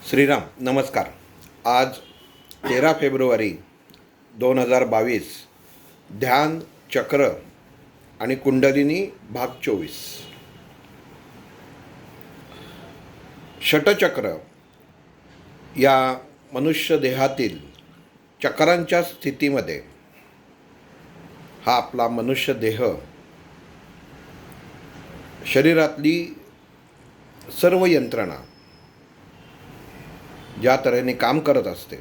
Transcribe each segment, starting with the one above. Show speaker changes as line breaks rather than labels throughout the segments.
श्रीराम नमस्कार. आज 13 फेब्रुवारी 2022. ध्यान चक्र आणि कुंडलिनी भाग 24. षटचक्र या मनुष्य देहातील चक्रांच्या स्थितीमध्ये हा आपला मनुष्य देह शरीरातली सर्व यंत्रणा ज्या तऱ्हेने काम करत असते,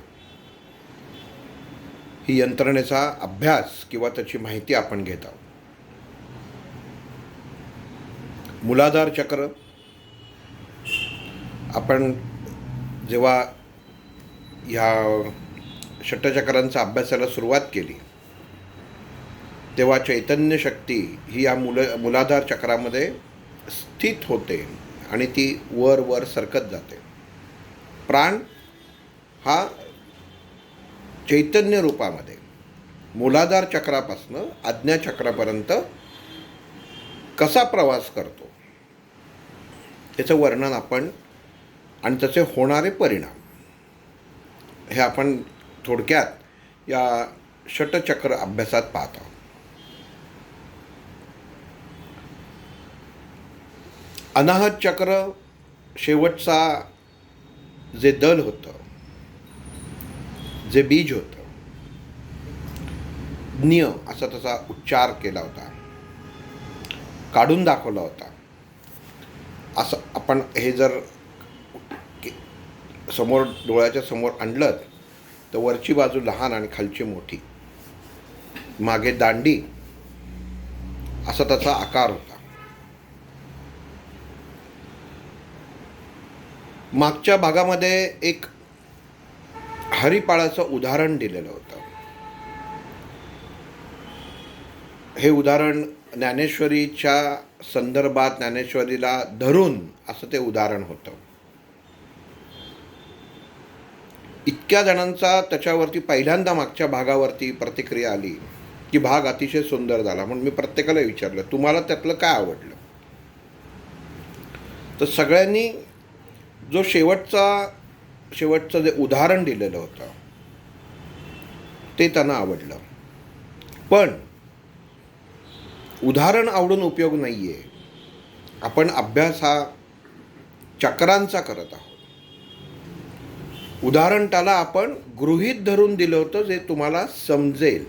ही यंत्रणेचा अभ्यास किंवा त्याची माहिती आपण घेत आहोत. मूलाधार चक्र आपण जेव्हा ह्या षटचक्रांचा अभ्यासाला सुरुवात केली तेव्हा चैतन्य शक्ती ही या मूलाधार चक्रामध्ये स्थित होते आणि ती वर वर सरकत जाते. प्राण हा चैतन्य रूपामध्ये मूलाधार चक्रापासून आज्ञाचक्रापर्यंत कसा प्रवास करतो याचं वर्णन आपण आणि त्याचे होणारे परिणाम हे आपण थोडक्यात या षटचक्र अभ्यासात पाहत आहोत. अनाहत चक्र शेवटचा जे दल होतं, जे बीज होतं, ज्ञ असा त्याचा उच्चार केला होता, काढून दाखवला होता. असं आपण हे जर समोर डोळ्याच्या समोर आणलं तर वरची बाजू लहान आणि खालची मोठी, मागे दांडी असा त्याचा आकार होता. मागच्या भागामध्ये एक हरिपाळाचं उदाहरण दिलेलं होतं. हे उदाहरण ज्ञानेश्वरीच्या संदर्भात ज्ञानेश्वरीला धरून असं ते उदाहरण होतं. इतक्या जणांचा त्याच्यावरती पहिल्यांदा मागच्या भागावरती प्रतिक्रिया आली की भाग अतिशय सुंदर झाला. म्हणून मी प्रत्येकाला विचारलं, तुम्हाला त्यातलं काय आवडलं? तर सगळ्यांनी जो शेवटचं जे उदाहरण दिलेलं होतं ते त्यांना आवडलं. पण उदाहरण आवडून उपयोग नाही आहे. आपण अभ्यास हा चक्रांचा करत आहोत. उदाहरण त्याला आपण गृहीत धरून दिलं होतं जे तुम्हाला समजेल.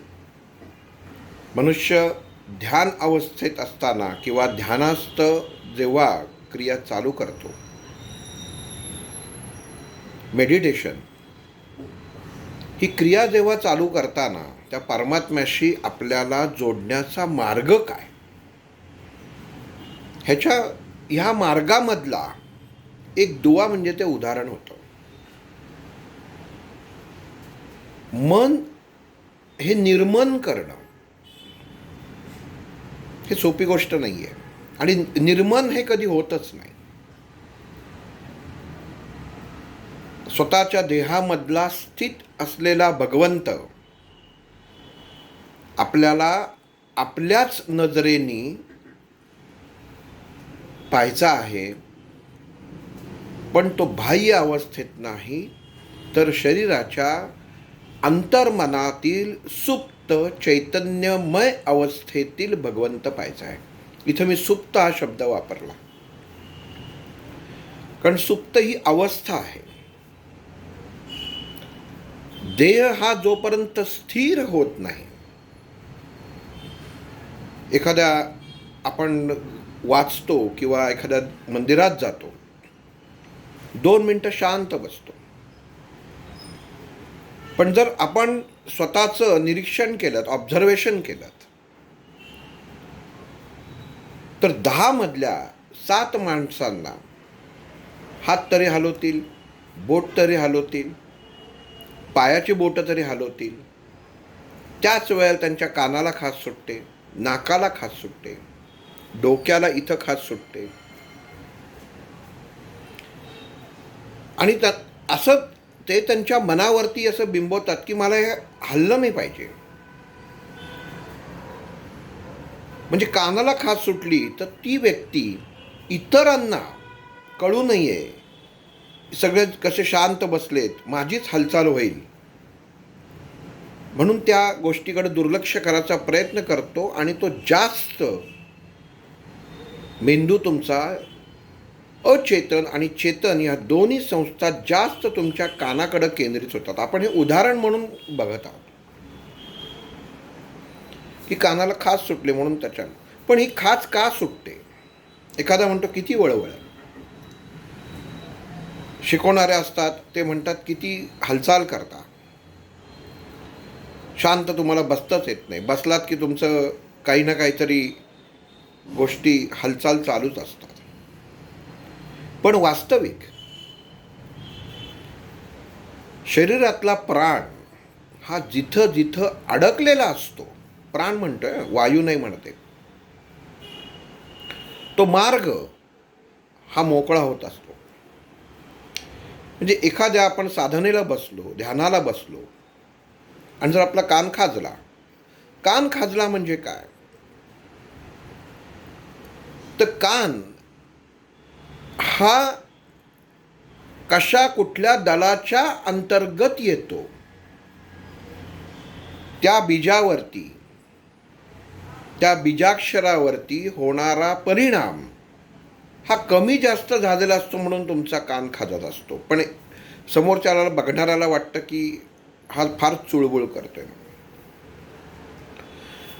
मनुष्य ध्यान अवस्थेत असताना किंवा ध्यानास्थ जेव्हा क्रिया चालू करतो, मेडिटेशन ही क्रिया जेव्हा चालू करताना त्या परमात्म्याशी आपल्याला जोडण्याचा मार्ग काय, ह्या मार्गामधला एक दुवा म्हणजे ते उदाहरण होतं. मन हे निर्मन करणं हे सोपी गोष्ट नाही आहे आणि निर्मन हे कधी होतच नाही. स्वतःच्या देहामधला स्थित असलेला भगवंत आपल्याला आपल्याच नजरेने पाहायचा आहे, पण तो बाह्य अवस्थेत नाही, तर शरीराच्या अंतर्मनातील सुप्त चैतन्यमय अवस्थेतील भगवंत पाहायचा आहे. इथं मी सुप्त हा शब्द वापरला कारण सुप्त ही अवस्था आहे. देह हा जोपर्यंत स्थिर होत नाही, एखाद्या आपण वाचतो किंवा एखाद्या मंदिरात जातो, 2 मिनिटं शांत बसतो, पण जर आपण स्वतःचं निरीक्षण केलं, ऑब्झर्वेशन केलं, तर 10 मधल्या 7 माणसांना हात तरी हलवतील, बोट तरी हलवतील, पायाची बोटं तरी हलवतील. त्याच वेळेला त्यांच्या कानाला खाज सुटते, नाकाला खाज सुटते, डोक्याला इथं खाज सुटते आणि असं ते त्यांच्या मनावरती असं बिंबवतात की मला हे हललं नाही पाहिजे. म्हणजे कानाला खाज सुटली तर ती व्यक्ती इतरांना कळू नये सगळे कसे शांत बसलेत, माझीच हालचाल होईल म्हणून त्या गोष्टीकडे दुर्लक्ष करायचा प्रयत्न करतो आणि तो जास्त मेंदू तुमचा अचेतन आणि चेतन या दोन्ही संस्था जास्त तुमच्या कानाकडे केंद्रित होतात. आपण हे उदाहरण म्हणून बघत आहोत की कानाला खाज सुटले म्हणून त्याच्यानं. पण ही खाज का सुटते? एखादा म्हणतो किती वळवळ. शिकवणारे असतात ते म्हणतात किती हालचाल करता, शांत तुम्हाला बसताच येत नाही, बसलात की तुमचं काही ना काहीतरी गोष्टी हालचाल चालूच असतात. पण वास्तविक शरीरातला प्राण हा जिथं जिथं अडकलेला असतो, प्राण म्हणतोय, वायू नाही म्हणते, तो मार्ग हा मोकळा होत असतो. म्हणजे एखाद्या आपण साधनेला बसलो, ध्यानाला बसलो आणि जर आपला कान खाजला म्हणजे काय? तर कान हा कुठल्या दलाच्या अंतर्गत येतो, त्या बीजावरती, त्या बीजाक्षरावरती होणारा परिणाम हा कमी जास्त झालेला असतो म्हणून तुमचा कान खाजत असतो. पण समोरच्याला बघणाऱ्याला वाटतं की हा फार चुळबुळ करतोय.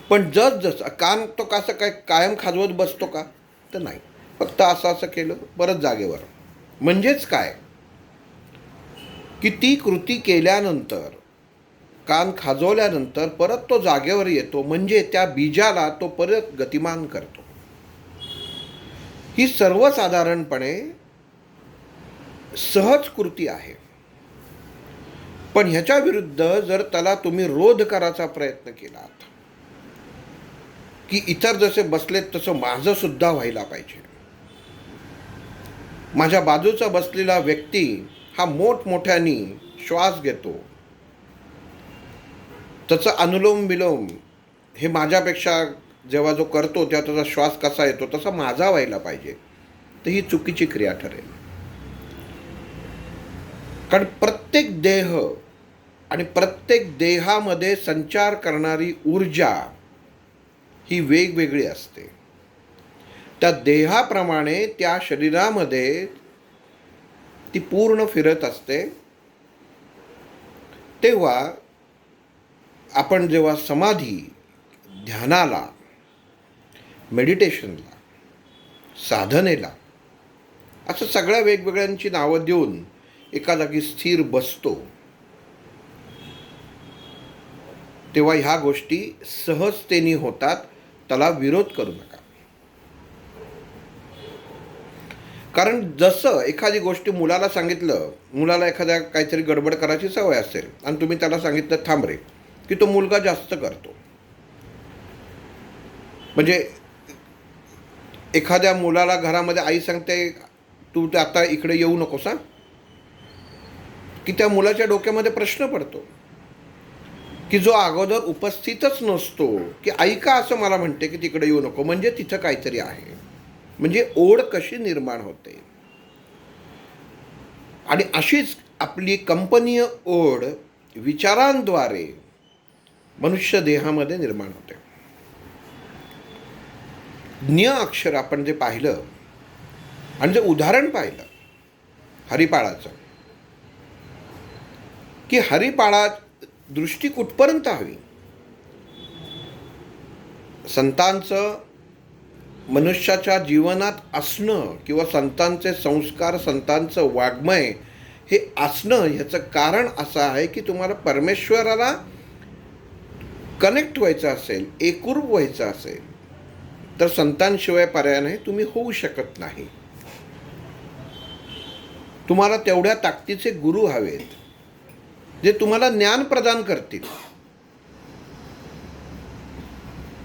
पण जसं कान तो कसं काय कायम खाजवत बसतो का? तर नाही, फक्त असं असं केलं परत जागेवर. म्हणजेच काय की ती कृती केल्यानंतर, कान खाजवल्यानंतर परत तो जागेवर येतो, म्हणजे त्या बीजाला तो परत गतिमान करतो. ही सर्वसाधारणपणे सहज कृती आहे. पण ह्याच्या विरुद्ध जर त्याला तुम्ही रोध करायचा प्रयत्न केलात की इतर जसे बसलेत तसं माझं सुद्धा व्हायला पाहिजे, माझ्या बाजूचा बसलेला व्यक्ती हा मोठमोठ्याने श्वास घेतो, त्याचं अनुलोम विलोम हे माझ्यापेक्षा जेव्हा जो करतो तेव्हा त्याचा श्वास कसा येतो तसा माझा व्हायला पाहिजे, तर ही चुकीची क्रिया ठरेल. कारण प्रत्येक देह आणि प्रत्येक देहामध्ये संचार करणारी ऊर्जा ही वेगवेगळी असते. त्या देहाप्रमाणे त्या शरीरामध्ये ती पूर्ण फिरत असते. तेव्हा आपण जेव्हा समाधी, ध्यानाला, मेडिटेशनला, साधनेला असं सगळ्या वेगवेगळ्यांची नावं देऊन एका जागी स्थिर बसतो, तेव्हा ह्या गोष्टी सहजतेने होतात. त्याला विरोध करू नका. कारण जसं एखादी गोष्टी मुलाला सांगितलं, मुलाला एखाद्या काहीतरी गडबड करायची सवय असेल आणि तुम्ही त्याला सांगितलं थांब रे, की तो मुलगा जास्त करतो. म्हणजे एखाद्या मुलाला घरामध्ये आई सांगते तू आता इकडे येऊ नकोस, की त्या मुलाच्या डोक्यामध्ये प्रश्न पडतो की जो अगोदर उपस्थितच नसतो, की आई का असं मला म्हणते की तिकडे येऊ नको, म्हणजे तिथं काहीतरी आहे. म्हणजे ओढ कशी निर्माण होते. आणि अशीच आपली कंपनीय ओढ विचारांद्वारे मनुष्य देहामध्ये निर्माण होते. ज्ञ अक्षर आपण जे पाहिलं आणि जे उदाहरण पाहिलं हरिपाळाचं, की हरिपाळा दृष्टी कुठपर्यंत हवी. संतांचं मनुष्याच्या जीवनात असणं किंवा संतांचे संस्कार, संतांचं वाङ्मय हे असणं, ह्याचं कारण असं आहे की तुम्हाला परमेश्वराला कनेक्ट व्हायचं असेल, एकरूप व्हायचं असेल, तर संतांशिवाय पर्याय नाही, तुम्ही होऊ शकत नाही. तुम्हाला तेवढ्या ताकदीचे गुरु हवेत जे तुम्हाला ज्ञान प्रदान करतील.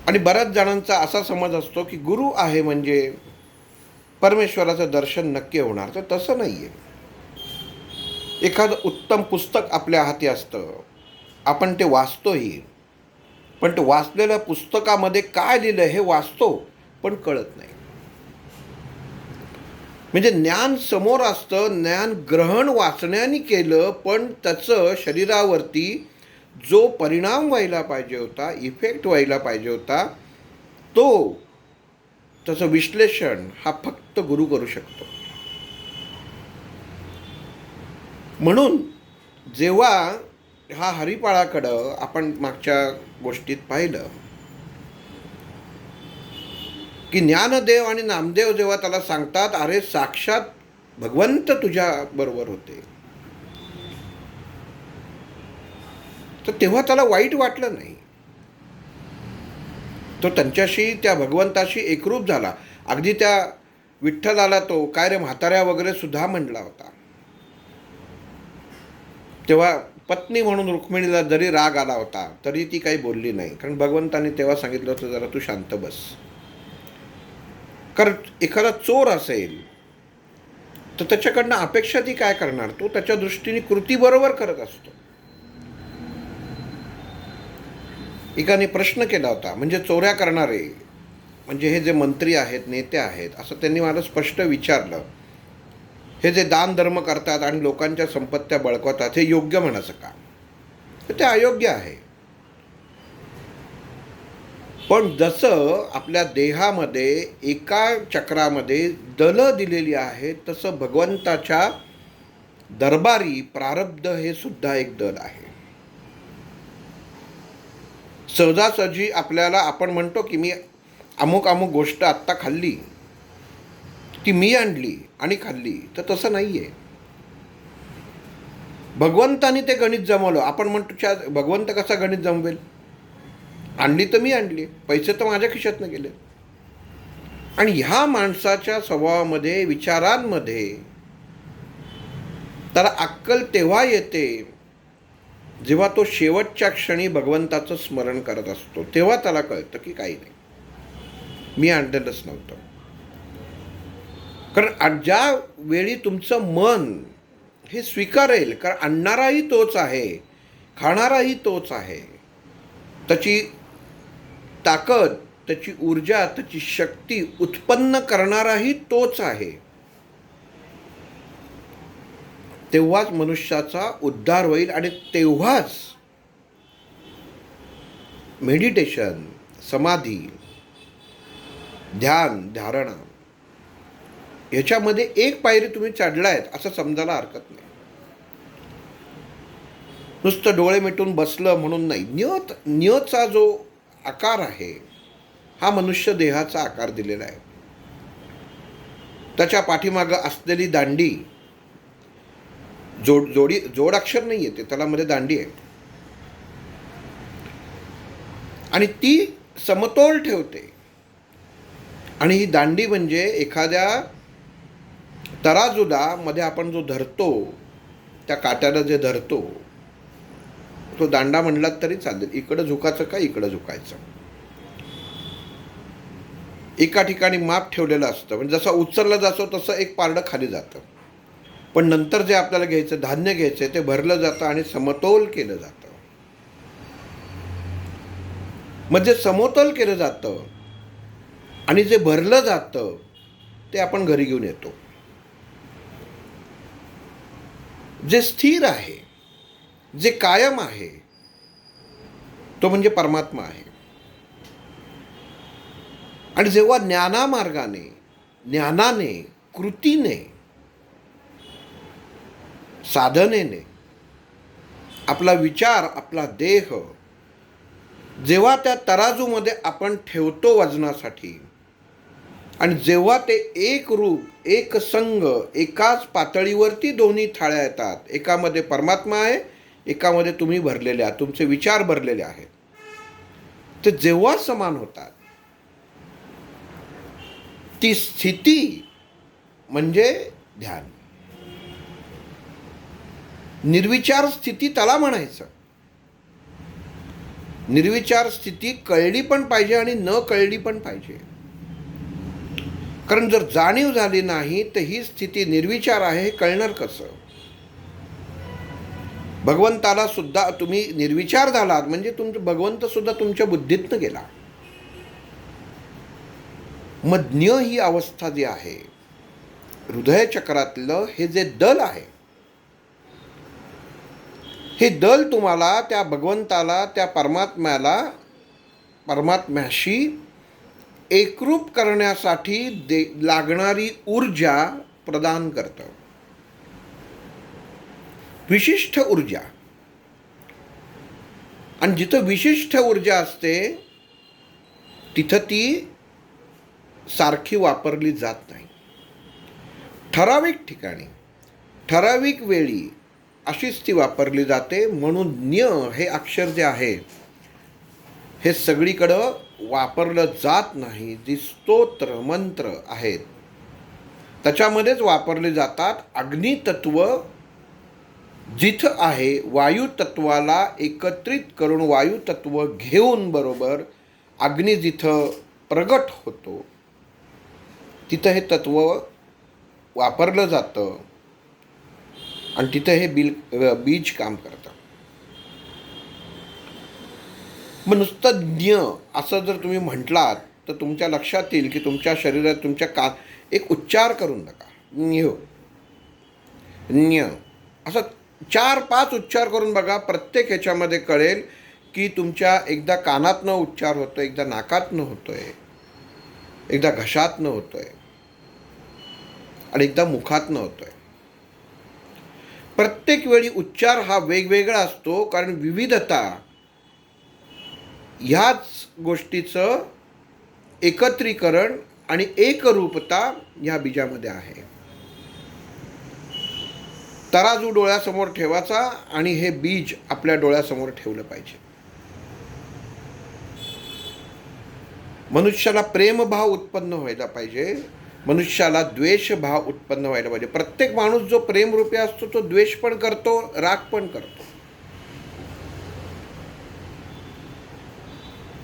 आणि बऱ्याच जणांचा असा समज असतो की गुरु आहे म्हणजे परमेश्वराचं दर्शन नक्की होणार, तर तसं नाही आहे. एखादं उत्तम पुस्तक आपल्या हाती असतं, आपण ते वाचतोही, पण ते वाचलेल्या पुस्तकामध्ये काय लिहिलं हे वाचतो पण कळत नाही. म्हणजे ज्ञान समोर असतं, ज्ञान ग्रहण वाचण्याने केलं, पण त्याचं शरीरावरती जो परिणाम व्हायला पाहिजे होता, इफेक्ट व्हायला पाहिजे होता, तो त्याचं विश्लेषण हा फक्त गुरु करू शकतो. म्हणून जेव्हा हा हरिपाळाकडं आपण मागच्या गोष्टीत पाहिलं की ज्ञानदेव आणि नामदेव जेव्हा त्याला सांगतात, अरे साक्षात भगवंत तुझ्या बरोबर होते, तर तेव्हा त्याला वाईट वाटलं नाही. तो त्यांच्याशी, त्या भगवंताशी एकरूप झाला. अगदी त्या विठ्ठलाला तो काय रे म्हाताऱ्या वगैरे सुद्धा म्हणला होता. तेव्हा पत्नी म्हणून रुक्मिणीला जरी राग आला होता तरी ती काही बोलली नाही, कारण भगवंताने तेव्हा सांगितलं होतं जरा तू शांत बस. कारण एखादा चोर असेल तर त्याच्याकडनं अपेक्षा ती काय करणार, तो त्याच्या दृष्टीने कृती बरोबर करत असतो. एकाने प्रश्न केला होता, म्हणजे चोऱ्या करणारे म्हणजे हे जे मंत्री आहेत, नेते आहेत, असं त्यांनी मला स्पष्ट विचारलं, हे जे दान धर्म करतात आणि लोकांच्या संपत्त्या बळकवतात, हे योग्य म्हणायचं का? तर ते अयोग्य आहे. पण जसं आपल्या देहामध्ये एका चक्रामध्ये दलं दिलेली आहे, तसं भगवंताच्या दरबारी प्रारब्ध हे सुद्धा एक दल आहे. सहजासहजी आपल्याला आपण म्हणतो की मी अमुक अमुक गोष्ट आत्ता खाल्ली, ती मी आणली आणि खाल्ली, तर तसं नाही आहे. भगवंताने ते गणित जमवलं. आपण म्हणतो भगवंत कसा गणित जमवेल? आणली तर मी आणली, पैसे तर माझ्या खिशातनं गेले. आणि ह्या माणसाच्या स्वभावामध्ये, विचारांमध्ये त्याला अक्कल तेव्हा येते जेव्हा तो शेवटच्या क्षणी भगवंताचं स्मरण करत असतो. तेव्हा त्याला कळतं की काही नाही, मी आणलेलंच नव्हतं. कारण ज्या वेळी तुमचं मन हे स्वीकारेल, कारण आणणाराही तोच आहे, खाणाराही तोच आहे, त्याची ताकद, त्याची ऊर्जा, त्याची शक्ती उत्पन्न करणाराही तोच आहे, तेव्हाच मनुष्याचा उद्धार होईल. आणि तेव्हाच मेडिटेशन, समाधी, ध्यान, धारणा याच्यामध्ये एक पायरी तुम्ही चढलायत असं समजायला हरकत नाही. नुसतं डोळे मिटून बसलं म्हणून नाही. न्यचा जो आकार आहे हा मनुष्य देहाचा आकार दिलेला आहे. त्याच्या पाठीमागं असलेली दांडी, जोडाक्षर नाही येते, त्याला मध्ये दांडी आहे, आणि ती समतोल ठेवते. आणि ही दांडी म्हणजे एखाद्या तराजूला मध्ये आपण जो धरतो, त्या काट्याला जे धरतो, तो दांडा म्हणलात तरी चालेल. इकडं झुकायचं का इकडं झुकायचं, एका ठिकाणी माप ठेवलेलं असतं. म्हणजे जसा उचलला जातो तसं एक पारडं खाली जातं, पण नंतर जे आपल्याला घ्यायचं, धान्य घ्यायचं, ते भरलं जातं आणि समतोल केलं जातं. म्हणजे समतोल केलं जातं आणि जे भरलं जातं ते आपण घरी घेऊन येतो. जे स्थिर आहे, जे कायम आहे, तो म्हणजे परमात्मा आहे. आणि जेव्हा ज्ञानामार्गाने, ज्ञानाने, कृतीने, साधनेने आपला विचार, आपला देह जेव्हा त्या तराजूमध्ये आपण ठेवतो वजनासाठी, आणि जेव्हा ते एक रूप, एक संग, एकाच पातळीवरती दोन्ही थाळ्या येतात, एकामध्ये परमात्मा आहे, एकामध्ये तुम्ही भरलेले आहात, तुमचे विचार भरलेले आहेत, ते जेव्हा समान होतात, ती स्थिती म्हणजे ध्यान. निर्विचार स्थिती त्याला म्हणायचं. निर्विचार स्थिती कळली पण पाहिजे आणि न कळली पण पाहिजे. कारण जर जाणीव झाली नाही तर ही स्थिती निर्विचार आहे हे कळणार कसं? भगवंताला सुद्धा तुम्ही निर्विचार झालात म्हणजे तुमचं भगवंत सुद्धा तुमच्या बुद्धीतनं गेला. मग ज्ञ ही अवस्था जी आहे हृदयचक्रातलं हे जे दल आहे, हे दल तुम्हाला त्या भगवंताला, त्या परमात्म्याशी एकरूप करण्यासाठी लागणारी ऊर्जा प्रदान करतं. विशिष्ट ऊर्जा. आणि जिथं विशिष्ट ऊर्जा असते तिथं ती सारखी वापरली जात नाही. ठराविक ठिकाणी, ठराविक वेळी अशीच ती वापरली जाते. म्हणून न्य हे अक्षर जे आहे हे सगळीकडं वापरलं जात नाही. जी स्तोत्र मंत्र आहेत त्याच्यामध्येच वापरले जातात. अग्नितत्व जिथं आहे, वायुतत्वाला एकत्रित करून वायुतत्व घेऊन बरोबर अग्नी जिथं प्रगट होतो तिथं हे तत्व वापरलं जातं आणि तिथं हे बीज काम करतं. मग नुसतं ज्ञ असं जर तुम्ही म्हटलात तर तुमच्या लक्षात येईल की तुमच्या शरीरात तुमच्या एक उच्चार करून नका. न्य न्य असं 4-5 उच्चार करून बघा. प्रत्येक ह्याच्यामध्ये कळेल की तुमच्या एकदा कानातनं उच्चार होतोय, एकदा नाकातनं होतोय, एकदा घशातनं होतोय आणि एकदा मुखातनं होतोय. प्रत्येक वेळी उच्चार हा वेगवेगळा असतो, कारण विविधता ह्याच गोष्टीचं एकत्रीकरण आणि एकरूपता ह्या बीजामध्ये आहे. तराजू डोळ्यासमोर ठेवायचा आणि हे बीज आपल्या डोळ्यासमोर ठेवलं पाहिजे. मनुष्याला प्रेमभाव उत्पन्न व्हायला पाहिजे, मनुष्याला द्वेषभाव उत्पन्न व्हायला पाहिजे. प्रत्येक माणूस जो प्रेमरूपी असतो तो द्वेष पण करतो, राग पण करतो.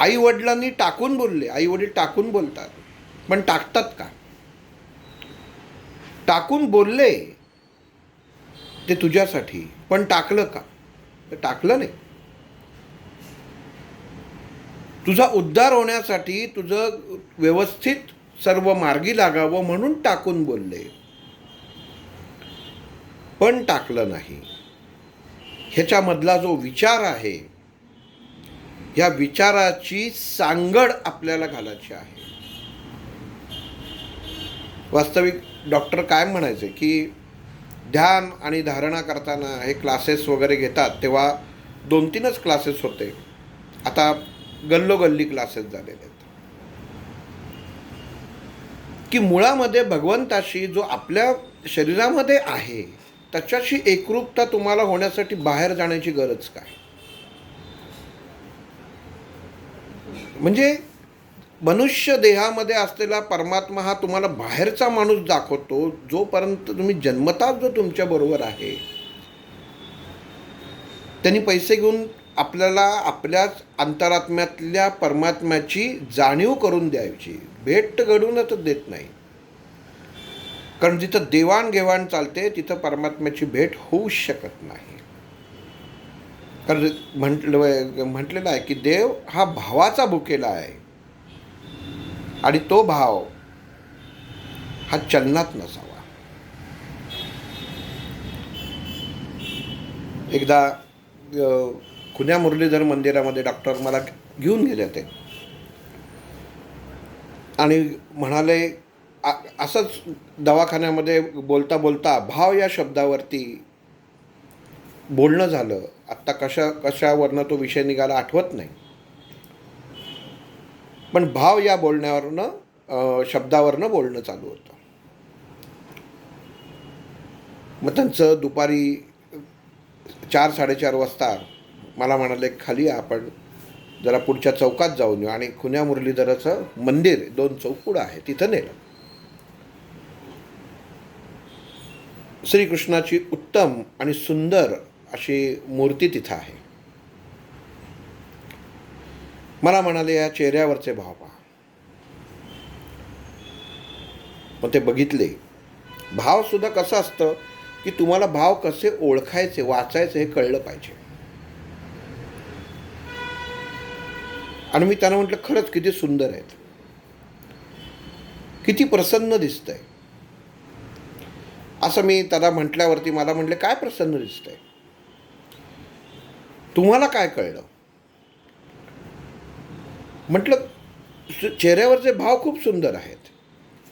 आई वडिलांनी टाकून बोलले, आई वडील टाकून बोलतात, पण टाकतात का? टाकून बोलले ते तुझ्यासाठी, पण टाकलं का? तर टाकलं नाही. तुझा उद्धार होण्यासाठी, तुझं व्यवस्थित सर्व मार्गी लागावं म्हणून टाकून बोलले, पण टाकलं नाही. ह्याच्यामधला जो विचार आहे, ह्या विचाराची सांगड आपल्याला घालायची आहे. वास्तविक डॉक्टर काय म्हणायचे की ध्यान आणि धारणा करताना हे क्लासेस वगैरे घेतात तेव्हा 2-3च क्लासेस होते, आता गल्लोगल्ली क्लासेस झालेले आहेत. की मुळामध्ये भगवंताशी जो आपल्या शरीरामध्ये आहे त्याच्याशी एकरूपता तुम्हाला होण्यासाठी बाहेर जाण्याची गरज काय? म्हणजे मनुष्य देहामध्ये असलेला परमात्मा हा तुम्हाला बाहेरचा माणूस दाखवतो. जोपर्यंत तुम्ही जन्मताच जो तुमच्या बरोबर आहे त्यांनी पैसे घेऊन आपल्याला आपल्याच अंतरात्म्यातल्या परमात्म्याची जाणीव करून द्यायची. भेट घडूनच देत नाही, कारण जिथं देवाणघेवाण चालते तिथं परमात्म्याची भेट होऊ शकत नाही. कारण म्हटलेलं आहे की देव हा भावाचा भुकेला आहे आणि तो भाव हा चलनात नसावा. एकदा खुन्या मुरलीधर मंदिरामध्ये डॉक्टर मला घेऊन गेले होते आणि म्हणाले, असंच दवाखान्यामध्ये बोलता बोलता भाव या शब्दावरती बोलणं झालं. आत्ता कशावरनं तो विषय निघाला आठवत नाही, पण भाव या शब्दावरनं बोलणं चालू होतं. मग त्यांचं दुपारी 4-4:30 वाजता मला म्हणाले, खाली आपण जरा पुढच्या चौकात जाऊन येऊ. आणि खुन्या मुरलीधराचं मंदिर 2 चौक पुढं आहे, तिथं नेलं. श्रीकृष्णाची उत्तम आणि सुंदर अशी मूर्ती तिथं आहे. मला म्हणाले, या चेहऱ्यावरचे भाव पहा. मग ते बघितले. भाव सुद्धा कसं असतं की तुम्हाला भाव कसे ओळखायचे, वाचायचे हे कळलं पाहिजे. आणि मी त्यांना म्हटलं, खरंच किती सुंदर आहेत, किती प्रसन्न दिसतंय. असं मी त्याला म्हटल्यावरती मला म्हटले, काय प्रसन्न दिसतंय, तुम्हाला काय कळलं? म्हटलं, चेहऱ्यावरचे भाव खूप सुंदर आहेत.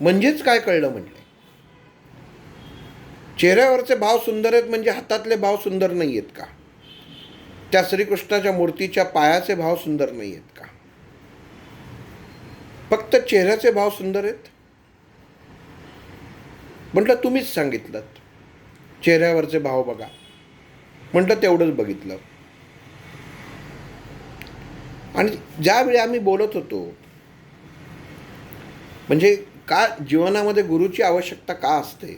म्हणजेच काय कळलं म्हटले? चेहऱ्यावरचे भाव सुंदर आहेत म्हणजे हातातले भाव सुंदर नाही आहेत का? त्या श्रीकृष्णाच्या मूर्तीच्या पायाचे भाव सुंदर नाही आहेत का? फक्त चेहऱ्याचे भाव सुंदर आहेत? म्हटलं, तुम्हीच सांगितलं चेहऱ्यावरचे भाव बघा. म्हटलं, तेवढंच बघितलं. आणि ज्यावेळी आम्ही बोलत होतो, म्हणजे का जीवनामध्ये गुरुची आवश्यकता का असते,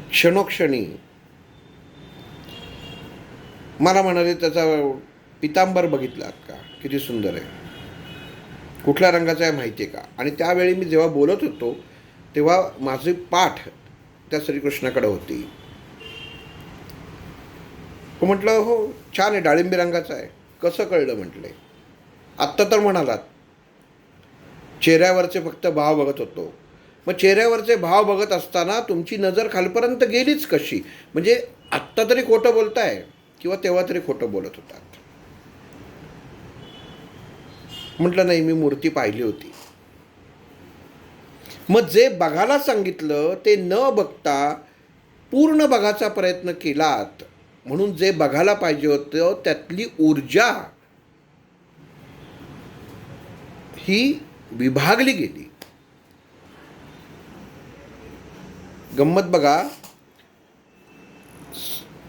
क्षणोक्षणी मला म्हणाले, त्याचा पितांबर बघितलात का, किती सुंदर आहे, कुठल्या रंगाचा आहे माहिती आहे का? आणि त्यावेळी मी जेव्हा बोलत होतो तेव्हा माझी पाठ त्या श्रीकृष्णाकडे होती. हो म्हटलं, हो छान आहे, डाळिंबी रंगाचा आहे. कसं कळलं म्हटले? आत्ता तर म्हणालात चेहऱ्यावरचे फक्त भाव बघत होतो. मग चेहऱ्यावरचे भाव बघत असताना तुमची नजर खालपर्यंत गेलीच कशी? म्हणजे आत्ता तरी खोटं बोलताय किंवा तेव्हा तरी खोटं बोलत होतात? म्हटलं, नाही, मी मूर्ती पाहिली होती. मग जे बघायला सांगितलं ते न बघता पूर्ण बघायचा प्रयत्न केलात, म्हणून जे बघायला पाहिजे होतं त्यातली ऊर्जा ही विभागली गेली. गंमत बघा,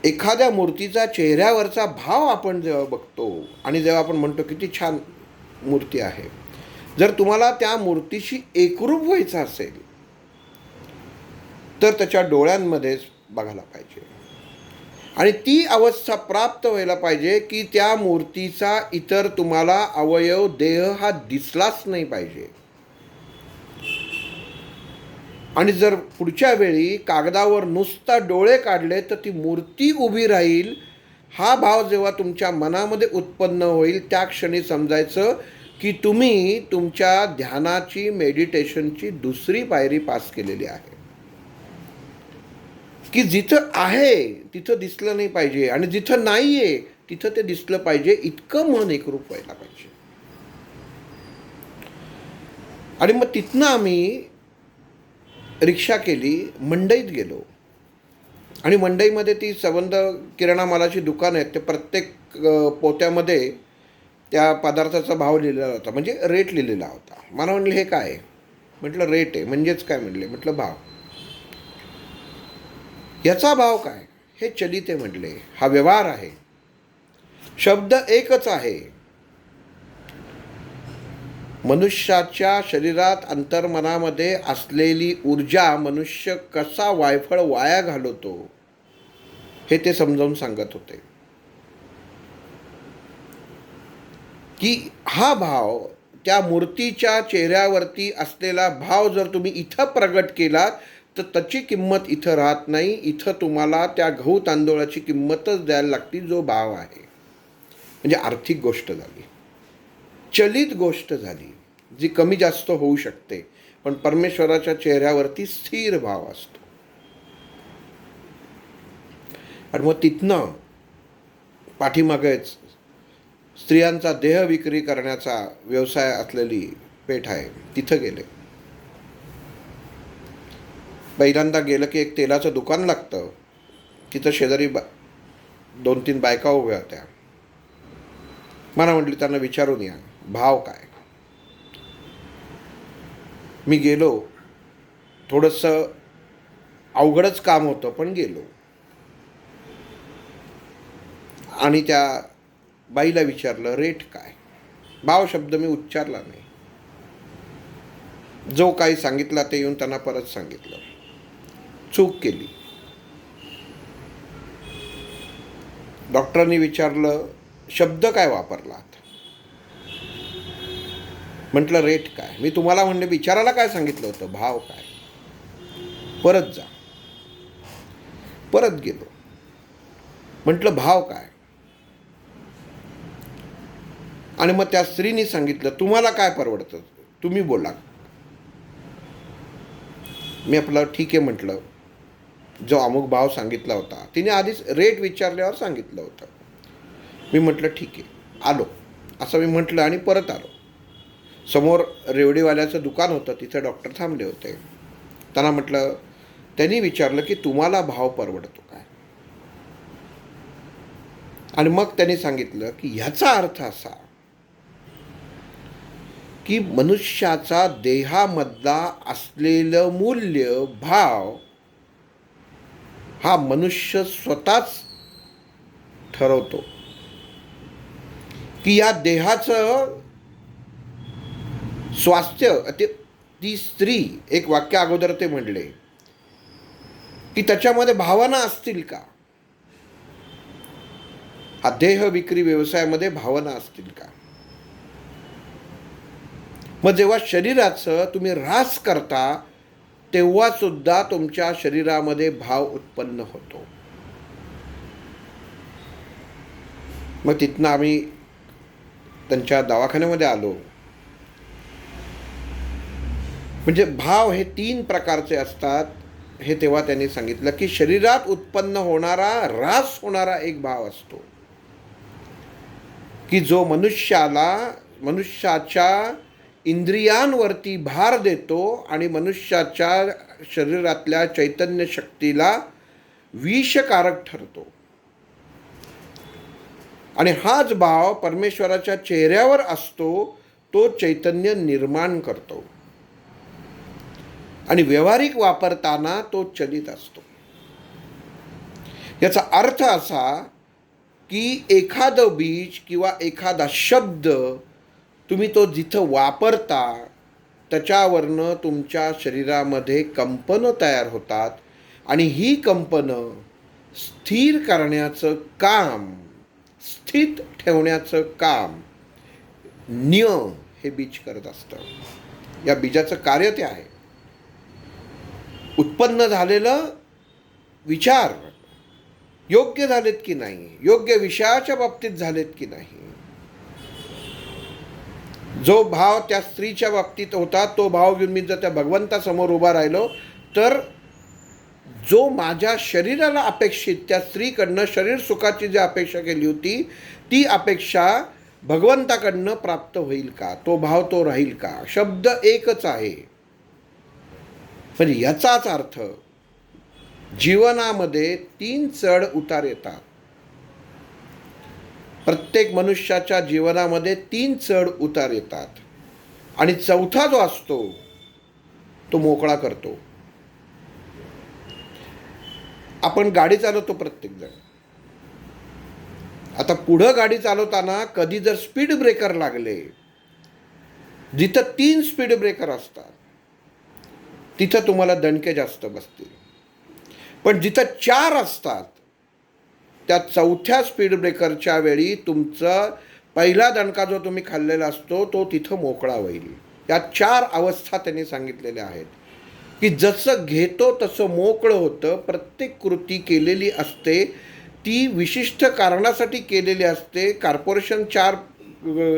एखाद्या मूर्तीचा चेहऱ्यावरचा भाव आपण जेव्हा बघतो आणि जेव्हा आपण म्हणतो किती छान मूर्ती आहे, जर तुम्हाला त्या मूर्तीशी एकरूप व्हायचं असेल तर त्याच्या डोळ्यांमध्येच बघायला पाहिजे. आणि ती अवस्था प्राप्त व्हायला पाहिजे की त्या मूर्तीचा इतर तुम्हाला अवयव, देह हा दिसलाच नाही पाहिजे. आणि जर पुढच्या वेळी कागदावर नुसता डोळे काढले तर ती मूर्ती उभी राहील, हा भाव जेव्हा तुमच्या मनामध्ये उत्पन्न होईल त्या क्षणी समजायचं की तुम्ही तुमच्या ध्यानाची, मेडिटेशनची दुसरी पायरी पास केलेली आहे. की जिथं आहे तिथं दिसलं नाही पाहिजे आणि जिथं नाही आहे तिथं ते दिसलं पाहिजे, इतकं मन एकरूप व्हायला पाहिजे. आणि मग तिथनं आम्ही रिक्षा केली, मंडईत गेलो. आणि मंडईमध्ये ती संबंध किराणा मालाची दुकान आहेत, ते प्रत्येक पोत्यामध्ये त्या पदार्थाचा भाव लिहिलेला होता, म्हणजे रेट लिहिलेला होता. मला म्हणले, हे काय? म्हटलं, रेट आहे. म्हणजेच काय म्हणले? म्हटलं, भाव. याचा भाव काय? हे चलित आहे म्हटले, हा व्यवहार आहे, शब्द एकच आहे. मनुष्याच्या शरीरात अंतर्मनामध्ये असलेली ऊर्जा मनुष्य कसा वायफळ वाया घालवतो हे ते समजावून सांगत होते. की हा भाव, त्या मूर्तीच्या चेहऱ्यावरती असलेला भाव जर तुम्ही इथं प्रगट केलात तर त्याची किंमत इथं राहत नाही. इथं तुम्हाला त्या गहू तांदूळाची किंमतच द्यायला लागते जो भाव आहे. म्हणजे आर्थिक गोष्ट झाली, चलित गोष्ट झाली, जी कमी जास्त होऊ शकते, पण परमेश्वराच्या चेहऱ्यावरती स्थिर भाव असतो. आणि मग तिथनं पाठीमागेच स्त्रियांचा देह विक्री करण्याचा व्यवसाय असलेली पेठ आहे, तिथं गेले. पहिल्यांदा गेलं की एक तेलाचं दुकान लागतं, तिथं शेजारी 2-3 बायका उभ्या होत्या. मला म्हटली, त्यांना विचारून या भाव काय. मी गेलो, थोडंसं अवघडच काम होतं पण गेलो. आणि त्या बाईला विचारलं, रेट काय? भाव शब्द मी उच्चारला नाही. जो काही सांगितला ते येऊन त्यांना परत सांगितलं. चूक केली. डॉक्टरांनी विचारलं, शब्द काय वापरलात? म्हटलं, रेट काय. मी तुम्हाला म्हणले विचारायला काय सांगितलं होतं, भाव काय. परत जा. परत गेलो, म्हटलं, भाव काय. आणि मग त्या स्त्रीने सांगितलं, तुम्हाला काय परवडतं तुम्ही बोला. मी आपलं ठीक आहे म्हटलं. जो अमुक भाव सांगितला होता. तिने आधीच रेट विचारल्यावर सांगितलं होतं. मी म्हटलं ठीक आहे, आलो असं मी म्हटलं आणि परत आलो. समोर रेवडीवाल्याचं दुकान होतं, तिथे डॉक्टर थांबले होते. त्यांना म्हटलं, त्यांनी विचारलं की तुम्हाला भाव परवडतो काय? आणि मग त्यांनी सांगितलं की ह्याचा अर्थ असा की मनुष्याचा देहामधला असलेलं मूल्य, भाव हा मनुष्य स्वतःच ठरवतो. की या देहाचं स्वास्थ्य, ती स्त्री, एक वाक्य अगोदर ते म्हणले की त्याच्यामध्ये भावना असतील का? हा देह विक्री व्यवसायामध्ये भावना असतील का? मग जेव्हा शरीराचं तुम्ही ऱ्हास करता तेव्हा सुद्धा तुमच्या शरीरामध्ये भाव उत्पन्न होतो. मग तिथनं आम्ही त्यांच्या दवाखान्यामध्ये आलो. म्हणजे भाव हे 3 प्रकारचे असतात हे तेव्हा त्यांनी सांगितलं की शरीरात उत्पन्न होणारा, ऱ्हास होणारा एक भाव असतो की जो मनुष्याच्या इंद्रियांवरती भार देतो आणि मनुष्याच्या शरीरातल्या चैतन्य शक्तीला विषकारक ठरतो. आणि हाच भाव परमेश्वराच्या चेहऱ्यावर असतो, तो चैतन्य निर्माण करतो आणि व्यावहारिक वापरताना तो चलित असतो. याचा अर्थ असा की एखादं बीज किंवा एखादा शब्द तुम्ही तो जिथं वापरता त्याच्यावरनं तुमच्या शरीरामध्ये कंपनं तयार होतात आणि ही कंपनं स्थिर करण्याचं काम, स्थित ठेवण्याचं काम न्य हे बीज करत असतं. या बीजाचं कार्य ते आहे. उत्पन्न झालेलं विचार योग्य झालेत की नाही, योग्य विषयाच्या बाबतीत झालेत की नाही. जो भाव त्या स्त्रीच्या बाबतीत होता तो भाव घेऊन मी जर त्या भगवंतासमोर उभा राहिलो तर जो माझ्या शरीराला अपेक्षित, त्या स्त्रीकडनं शरीर सुखाची जी अपेक्षा केली होती ती अपेक्षा भगवंताकडनं प्राप्त होईल का? तो भाव तो राहील का? शब्द एकच आहे. म्हणजे याचाच अर्थ जीवनामध्ये 3 चढ उतार येतात. प्रत्येक मनुष्याच्या जीवनामध्ये 3 चढ उतार येतात आणि चौथा जो असतो तो मोकळा करतो. आपण गाडी चालवतो प्रत्येकजण. आता पुढं गाडी चालवताना कधी जर स्पीड ब्रेकर लागले, जिथं 3 स्पीड ब्रेकर असतात तिथं तुम्हाला दणके जास्त बसतील. पण जिथं 4 असतात त्या चौथ्या स्पीड ब्रेकरच्या वेळी तुमचा पहिला दणका जो तुम्ही खाल्लेला असतो तो तिथं मोकळा होईल. या 4 अवस्था त्यांनी सांगितलेल्या आहेत की जसं घेतो तसं मोकळं होतं. प्रत्येक कृती केलेली असते ती विशिष्ट कारणासाठी केलेली असते. कॉर्पोरेशन 4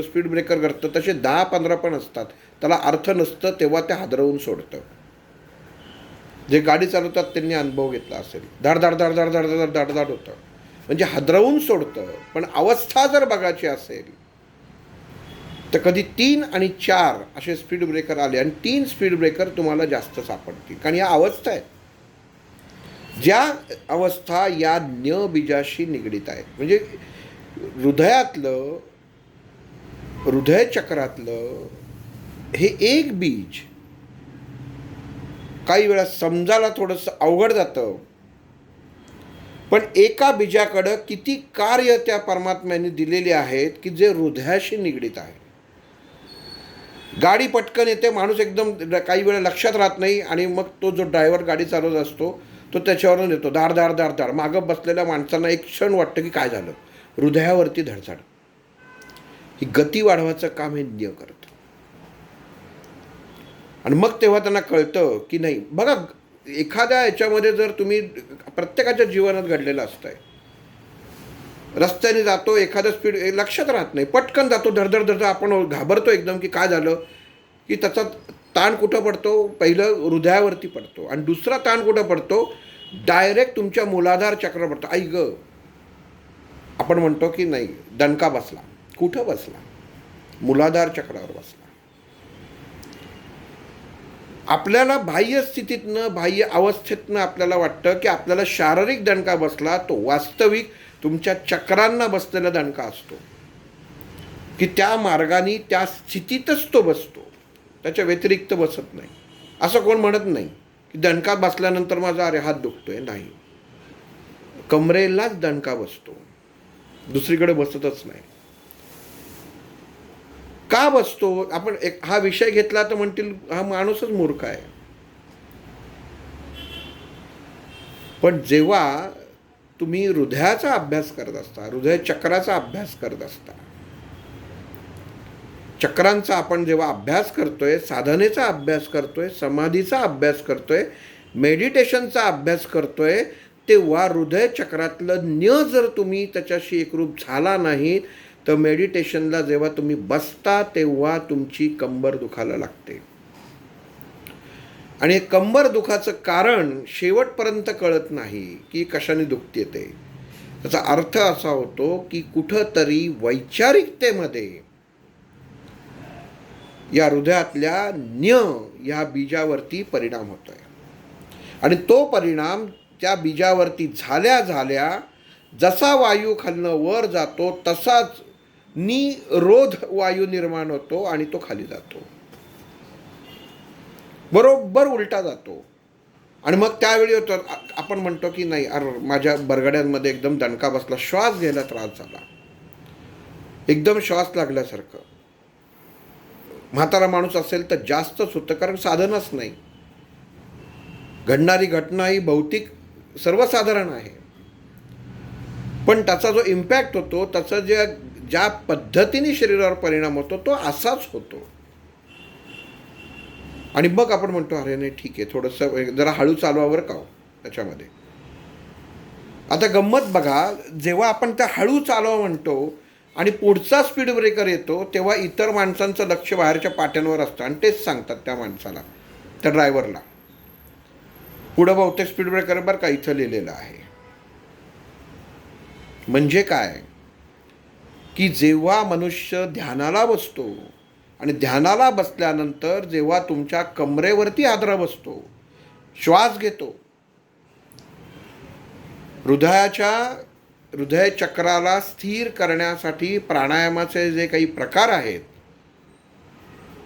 स्पीड ब्रेकर करतं, तसे 10-15 पण असतात. त्याला अर्थ नसतं तेव्हा ते हादरवून सोडतं. जे गाडी चालवतात त्यांनी अनुभव घेतला असेल. धाड धाड धाड धाड धाड धाड धाड धाड होतं, म्हणजे हादरवून सोडतं. पण अवस्था जर बघायची असेल तर कधी 3 आणि 4 असे स्पीड ब्रेकर आले आणि 3 स्पीड ब्रेकर तुम्हाला जास्त सापडतील. कारण या अवस्था आहेत, ज्या अवस्था या न्य बीजाशी निगडीत आहेत. म्हणजे हृदयातलं, हृदयचक्रातलं हे एक बीज काही वेळा समजायला थोडंसं अवघड जातं. पण एका बीजाकडं किती कार्य त्या परमात्म्याने दिलेली आहेत की जे हृदयाशी निगडीत आहे. गाडी पटकन येते, माणूस एकदम काही वेळा लक्षात राहत नाही आणि मग तो जो ड्रायव्हर गाडी चालवत असतो तो त्याच्यावरून येतो धाड धाड धाड धाड. मागं बसलेल्या माणसांना एक क्षण वाटतं की काय झालं, हृदयावरती धडधड. ही गती वाढवायचं काम हे न्य करतं. आणि मग तेव्हा त्यांना कळतं की नाही. बघा, एखाद्या याच्यामध्ये जर तुम्ही प्रत्येकाच्या जीवनात घडलेलं असतंय, रस्त्याने जातो, एखादा स्पीड लक्षात राहत नाही, पटकन जातो, धडधड धडधड, आपण घाबरतो एकदम की काय झालं, की त्याचा ताण कुठं पडतो, पहिलं हृदयावरती पडतो आणि दुसरा ताण कुठं पडतो, डायरेक्ट तुमच्या मूलाधार चक्रावर आई ग. आपण म्हणतो की नाही दणका बसला. कुठं बसला? मूलाधार चक्रावर बसला. आपल्याला बाह्य स्थितीतनं बाह्य अवस्थेतनं आपल्याला वाटतं की आपल्याला शारीरिक दणका बसला, तो वास्तविक तुमच्या चक्रांना बसलेला दणका असतो की त्या मार्गाने त्या स्थितीतच तो बसतो, त्याच्या व्यतिरिक्त बसत नाही. असं कोण म्हणत नाही की दणका बसल्यानंतर माझा अरे हात दुखतोय. नाही, कमरेलाच दणका बसतो, दुसरीकडे बसतच नाही. का बसतो? आपण एक हा विषय घेतला तर म्हणतील हा माणूसच मूर्ख आहे. पण जेव्हा तुम्ही हृदयाचा अभ्यास करत असता, हृदय चक्राचा अभ्यास करत असता, चक्रांचा आपण जेव्हा अभ्यास करतोय, साधनेचा अभ्यास करतोय, समाधीचा अभ्यास करतोय, मेडिटेशनचा अभ्यास करतोय, तेव्हा हृदय चक्रातलं जर तुम्ही त्याच्याशी एकरूप झाला नाहीत तर मेडिटेशनला जेव्हा तुम्ही बसता तेव्हा तुमची कंबर दुखायला लागते. आणि कंबर दुखाचं कारण शेवटपर्यंत कळत नाही की कशाने दुखते ते. त्याचा अर्थ असा होतो की कुठंतरी वैचारिकतेमध्ये या हृदयातल्या या बीजावरती परिणाम होतोय. आणि तो परिणाम त्या बीजावरती झाल्या जसा वायू खालनं वर जातो तसाच निरोध वायू निर्माण होतो आणि तो खाली जातो, बरोबर उलटा जातो. आणि मग त्यावेळी होतं आपण म्हणतो की नाही अरे माझ्या बरगड्यांमध्ये एकदम दणका बसला, श्वास घ्यायला त्रास झाला, एकदम श्वास लागल्यासारखं. म्हातारा माणूस असेल तर जास्तच होतं, कारण साधनच नाही. घडणारी घटना ही भौतिक सर्वसाधारण आहे, पण त्याचा जो इम्पॅक्ट होतो, त्याचा ज्या पद्धतीने शरीरावर परिणाम होतो तो असाच होतो. आणि मग आपण म्हणतो अरे नाही ठीक आहे, थोडंसं जरा हळू चालवावर का त्याच्यामध्ये. आता गंमत बघा, जेव्हा आपण त्या हळू चालवा म्हणतो आणि पुढचा स्पीड ब्रेकर येतो तेव्हा इतर माणसांचं लक्ष बाहेरच्या पाट्यांवर असतं आणि तेच सांगतात त्या माणसाला, त्या ड्रायव्हरला, पुढं बहुतेक स्पीड ब्रेकर बरं का इथं लिहिलेलं आहे. म्हणजे काय की जेव्हा मनुष्य ध्यानाला बसतो आणि ध्यानाला बसल्यानंतर जेव्हा तुमच्या कमरेवरती हादरा बसतो, श्वास घेतो, हृदय चक्राला स्थिर करण्यासाठी प्राणायामाचे जे काही प्रकार आहेत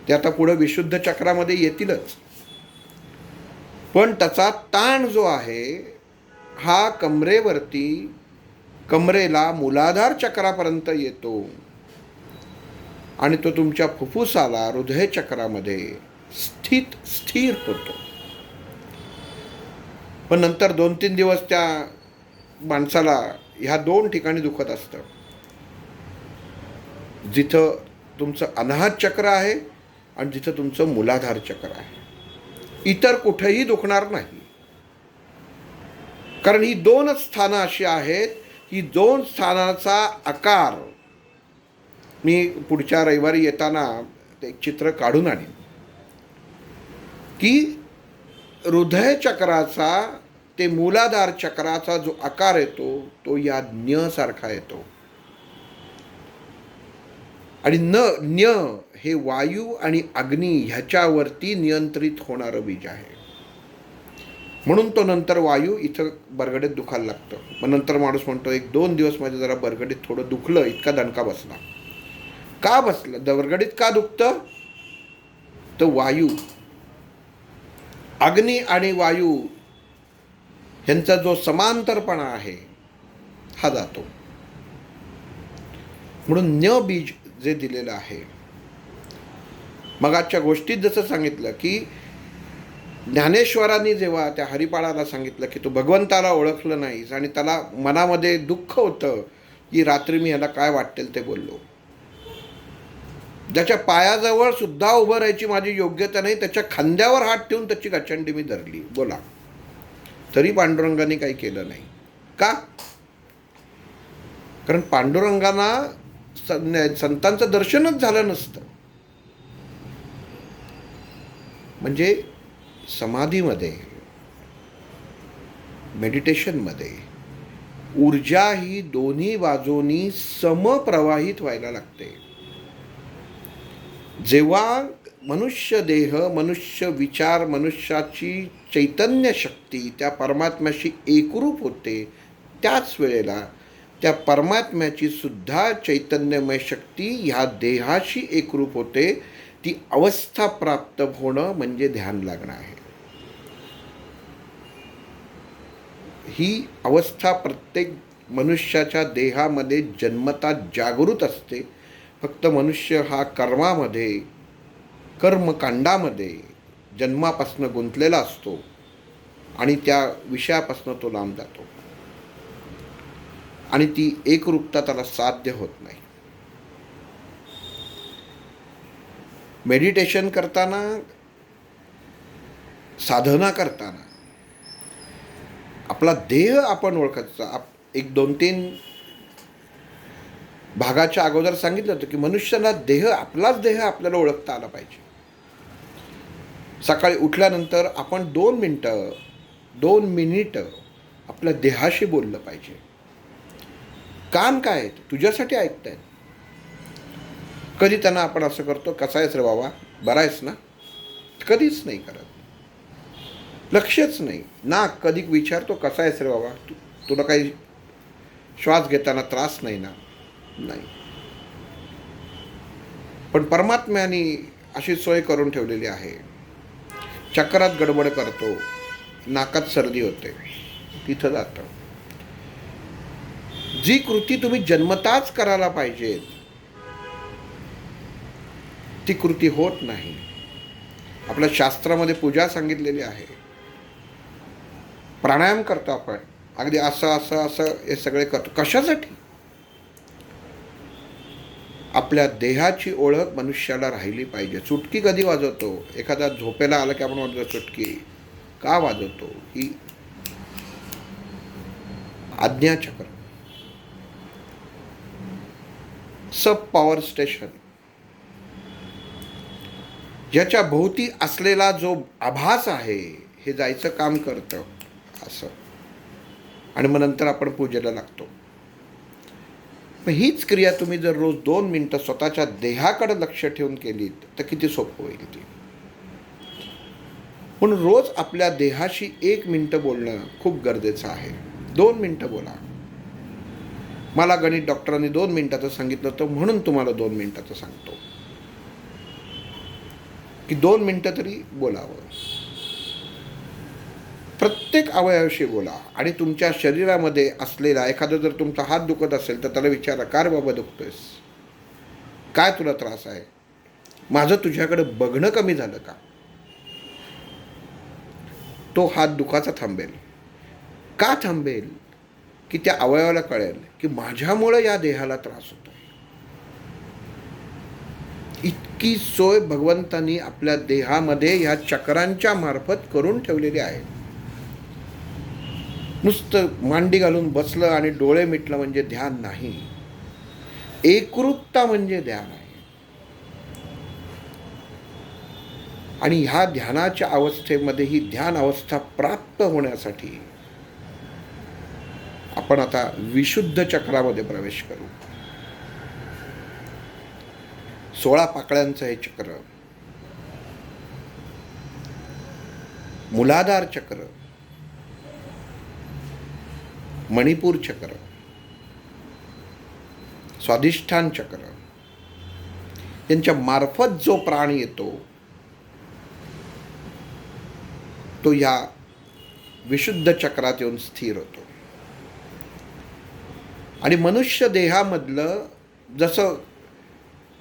ते आता पुढं विशुद्ध चक्रामध्ये येतीलच. पण त्याचा ताण जो आहे हा कमरेला मूलाधार चक्रापर्यंत येतो आणि तो तुमच्या फुफ्फुसाला हृदय चक्रामध्ये स्थिर होतो. पण नंतर 2-3 दिवस त्या माणसाला ह्या 2 ठिकाणी दुखत असतं, जिथं तुमचं अनाहत चक्र आहे आणि जिथं तुमचं मूलाधार चक्र आहे. इतर कुठेही दुखणार नाही, कारण ही 2 स्थानं अशी आहेत, ही 2 स्थानाचा आकार मी पुढच्या रविवारी येताना एक चित्र काढून आणीन की हृदय चक्राचा ते मूलाधार चक्राचा जो आकार येतो तो या सारखा येतो. आणि हे वायू आणि अग्नी ह्याच्यावरती नियंत्रित होणारं बीज आहे. म्हणून तो नंतर वायू इथं बरगडीत दुखायला लागतं. मग नंतर माणूस म्हणतो 1-2 दिवस माझ्या जरा बरगडीत थोडं दुखलं, इतका दणका बसला. का बसलं? बरगडीत का दुखतं? तर वायू, अग्नी आणि वायू ह्यांचा जो समांतरपणा आहे हा जातो. म्हणून बीज जे दिलेलं आहे, मगाच्या गोष्टीत जसं सांगितलं की ज्ञानेश्वरांनी जेव्हा त्या हरिपाळाला सांगितलं की तू भगवंताला ओळखलं नाहीस आणि त्याला मनामध्ये दुःख होतं की रात्री मी ह्याला काय वाटेल ते बोललो, ज्याच्या पायाजवळ सुद्धा उभं राहायची माझी योग्यता नाही त्याच्या खांद्यावर हात ठेवून त्याची गचंडी मी धरली, बोला, तरी पांडुरंगाने काही केलं नाही. का? कारण पांडुरंगांना संतांचं दर्शनच झालं नसतं. म्हणजे समाधीमध्ये मेडिटेशनमध्ये ऊर्जा ही दोन्ही बाजूनी समप्रवाहित व्हायला लागते. जेव्हा मनुष्य देह, मनुष्य विचार, मनुष्याची चैतन्य शक्ती त्या परमात्म्याशी एकरूप होते, त्याच वेळेला त्या परमात्म्याची सुद्धा चैतन्यमय शक्ती ह्या देहाशी एकरूप होते. ती अवस्था प्राप्त होणं म्हणजे ध्यान लागणं आहे. ही अवस्था प्रत्येक मनुष्याच्या देहामध्ये जन्मतः जागृत असते. फक्त मनुष्य हा कर्मकांडामध्ये जन्मापासून गुंतलेला असतो आणि त्या विषयापासून तो लांब जातो आणि ती एकरूपता त्याला साध्य होत नाही. मेडिटेशन करताना, साधना करताना आपला देह आपण ओळखायचा. एक 2-3 भागाच्या अगोदर सांगितलं होतं की मनुष्याला आपलाच देह आपल्याला ओळखता आला पाहिजे. सकाळी उठल्यानंतर आपण 2 मिनिटं आपल्या देहाशी बोललं पाहिजे. कान काय आहेत? तुझ्यासाठी ऐकतायत. कधी त्यांना आपण असं करतो, कसा आहेस रे बाबा, बरा आहेस ना? कधीच नाही करत. लक्षच नाही. नाक कधी विचारतो, कसा आहेस रे बाबा, तुला काही श्वास घेताना त्रास नाही ना? नाही. पण परमात्म्याने अशी सोय करून ठेवलेली आहे. चक्रात गडबड करतो, नाकात सर्दी होते, तिथं जातं. जी कृती तुम्ही जन्मताच करायला पाहिजेत ती कृती होत नाही. आपल्या शास्त्रामध्ये पूजा सांगितलेली आहे. प्राणायाम करतो आपण, अगदी असं हे सगळे करतो. कशासाठी? आपल्या देहाची ओळख मनुष्याला राहिली पाहिजे. चुटकी कधी वाजवतो? एखादा झोपेला आला की आपण वाजवतो चुटकी. का वाजवतो? ही आज्ञाचक्र, सब पॉवर स्टेशन, ज्याच्या भोवती असलेला जो आभास आहे हे जायचं काम करतं असं. आणि मग नंतर आपण पूजेला लागतो. मग हीच क्रिया तुम्ही जर रोज 2 मिनिटं स्वतःच्या देहाकडे लक्ष ठेवून केलीत तर किती सोपं होईल ती. म्हणून रोज आपल्या देहाशी 1 मिनिटं बोलणं खूप गरजेचं आहे. 2 मिनिटं बोला. मला गणित डॉक्टरांनी 2 मिनिटाचं सांगितलं होतं म्हणून तुम्हाला 2 मिनिटाचं सांगतो की 2 मिनिटं तरी बोलावं. प्रत्येक अवयवाशी बोला. आणि तुमच्या शरीरामध्ये असलेला एखादा जर तुमचा हात दुखत असेल तर त्याला विचारा, का रे बाबा दुखतोयस? काय तुला त्रास आहे? माझं तुझ्याकडे बघणं कमी झालं का? तो हात दुखाचा थांबेल. का थांबेल? की त्या अवयवाला कळेल की माझ्यामुळे या देहाला त्रास होतो. इतकी सोय भगवंतांनी आपल्या देहामध्ये ह्या चक्रांच्या मार्फत करून ठेवलेली आहे. नुसतं मांडी घालून बसलं आणि डोळे मिटलं म्हणजे ध्यान नाही. एकरूपता म्हणजे ध्यान आहे. आणि ह्या ध्यानाच्या अवस्थेमध्ये ही ध्यान अवस्था प्राप्त होण्यासाठी आपण आता विशुद्ध चक्रामध्ये प्रवेश करू. 16 पाकळ्यांचं हे चक्र, मूलाधार चक्र, मणिपूर चक्र, स्वाधिष्ठान चक्र, यांच्या मार्फत जो प्राण येतो तो या विशुद्ध चक्रात येऊन स्थिर होतो. आणि मनुष्य देहामधलं जसं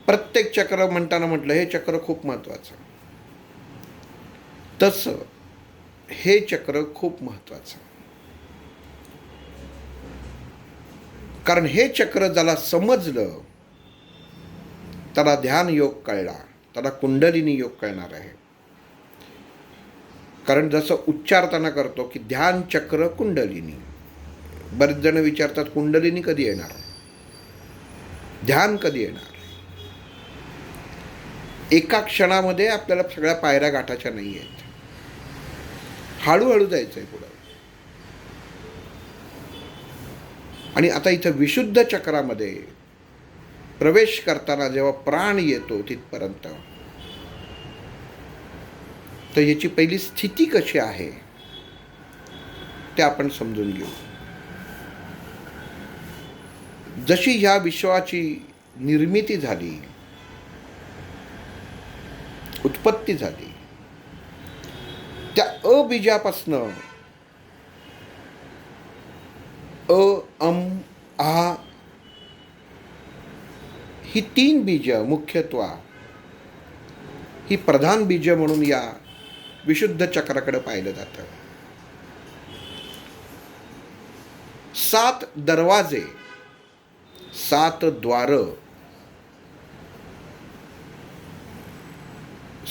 प्रत्येक चक्र म्हणताना म्हटलं हे चक्र खूप महत्त्वाचं, तसं हे चक्र खूप महत्त्वाचं. कारण हे चक्र ज्याला समजलं त्याला ध्यान योग कळला, त्याला कुंडलिनी योग कळणार आहे. कारण जसं उच्चारताना करतो की ध्यान चक्र कुंडलिनी. बरेच जण विचारतात कुंडलिनी कधी येणार, ध्यान कधी येणार. एका क्षणामध्ये आपल्याला सगळ्या पायऱ्या गाठायच्या नाही आहेत. हळूहळू जायचं आहे पुढं. आणि आता इथं विशुद्ध चक्रामध्ये प्रवेश करताना जेव्हा प्राण येतो तिथपर्यंत, तर याची पहिली स्थिती कशी आहे ते आपण समजून घेऊ. जशी ह्या विश्वाची निर्मिती झाली, उत्पत्ती झाली, त्या अबीजापासनं आ ही 3 बीज मुख्यत्वा ही प्रधान बीज म्हणून या विशुद्ध चक्राकडे पाहिलं जातं. 7 दरवाजे, 7 द्वार,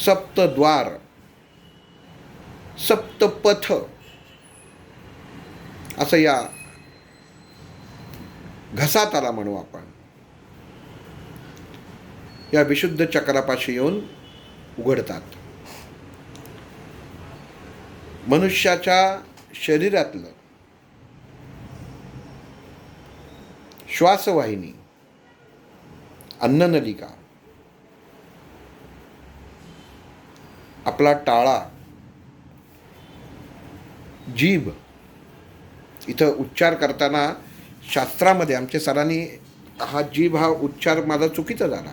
सप्तद्वार, सप्तपथ असं या घसाताला म्हणू आपण, या विशुद्ध चक्रापाशी येऊन उघडतात. मनुष्याच्या शरीरातलं श्वासवाहिनी, अन्ननलिका, आपला टाळा, जीभ, इथं उच्चार करताना शास्त्रामध्ये आमच्या सरांनी हा जीभ हा उच्चार माझा चुकीचा झाला.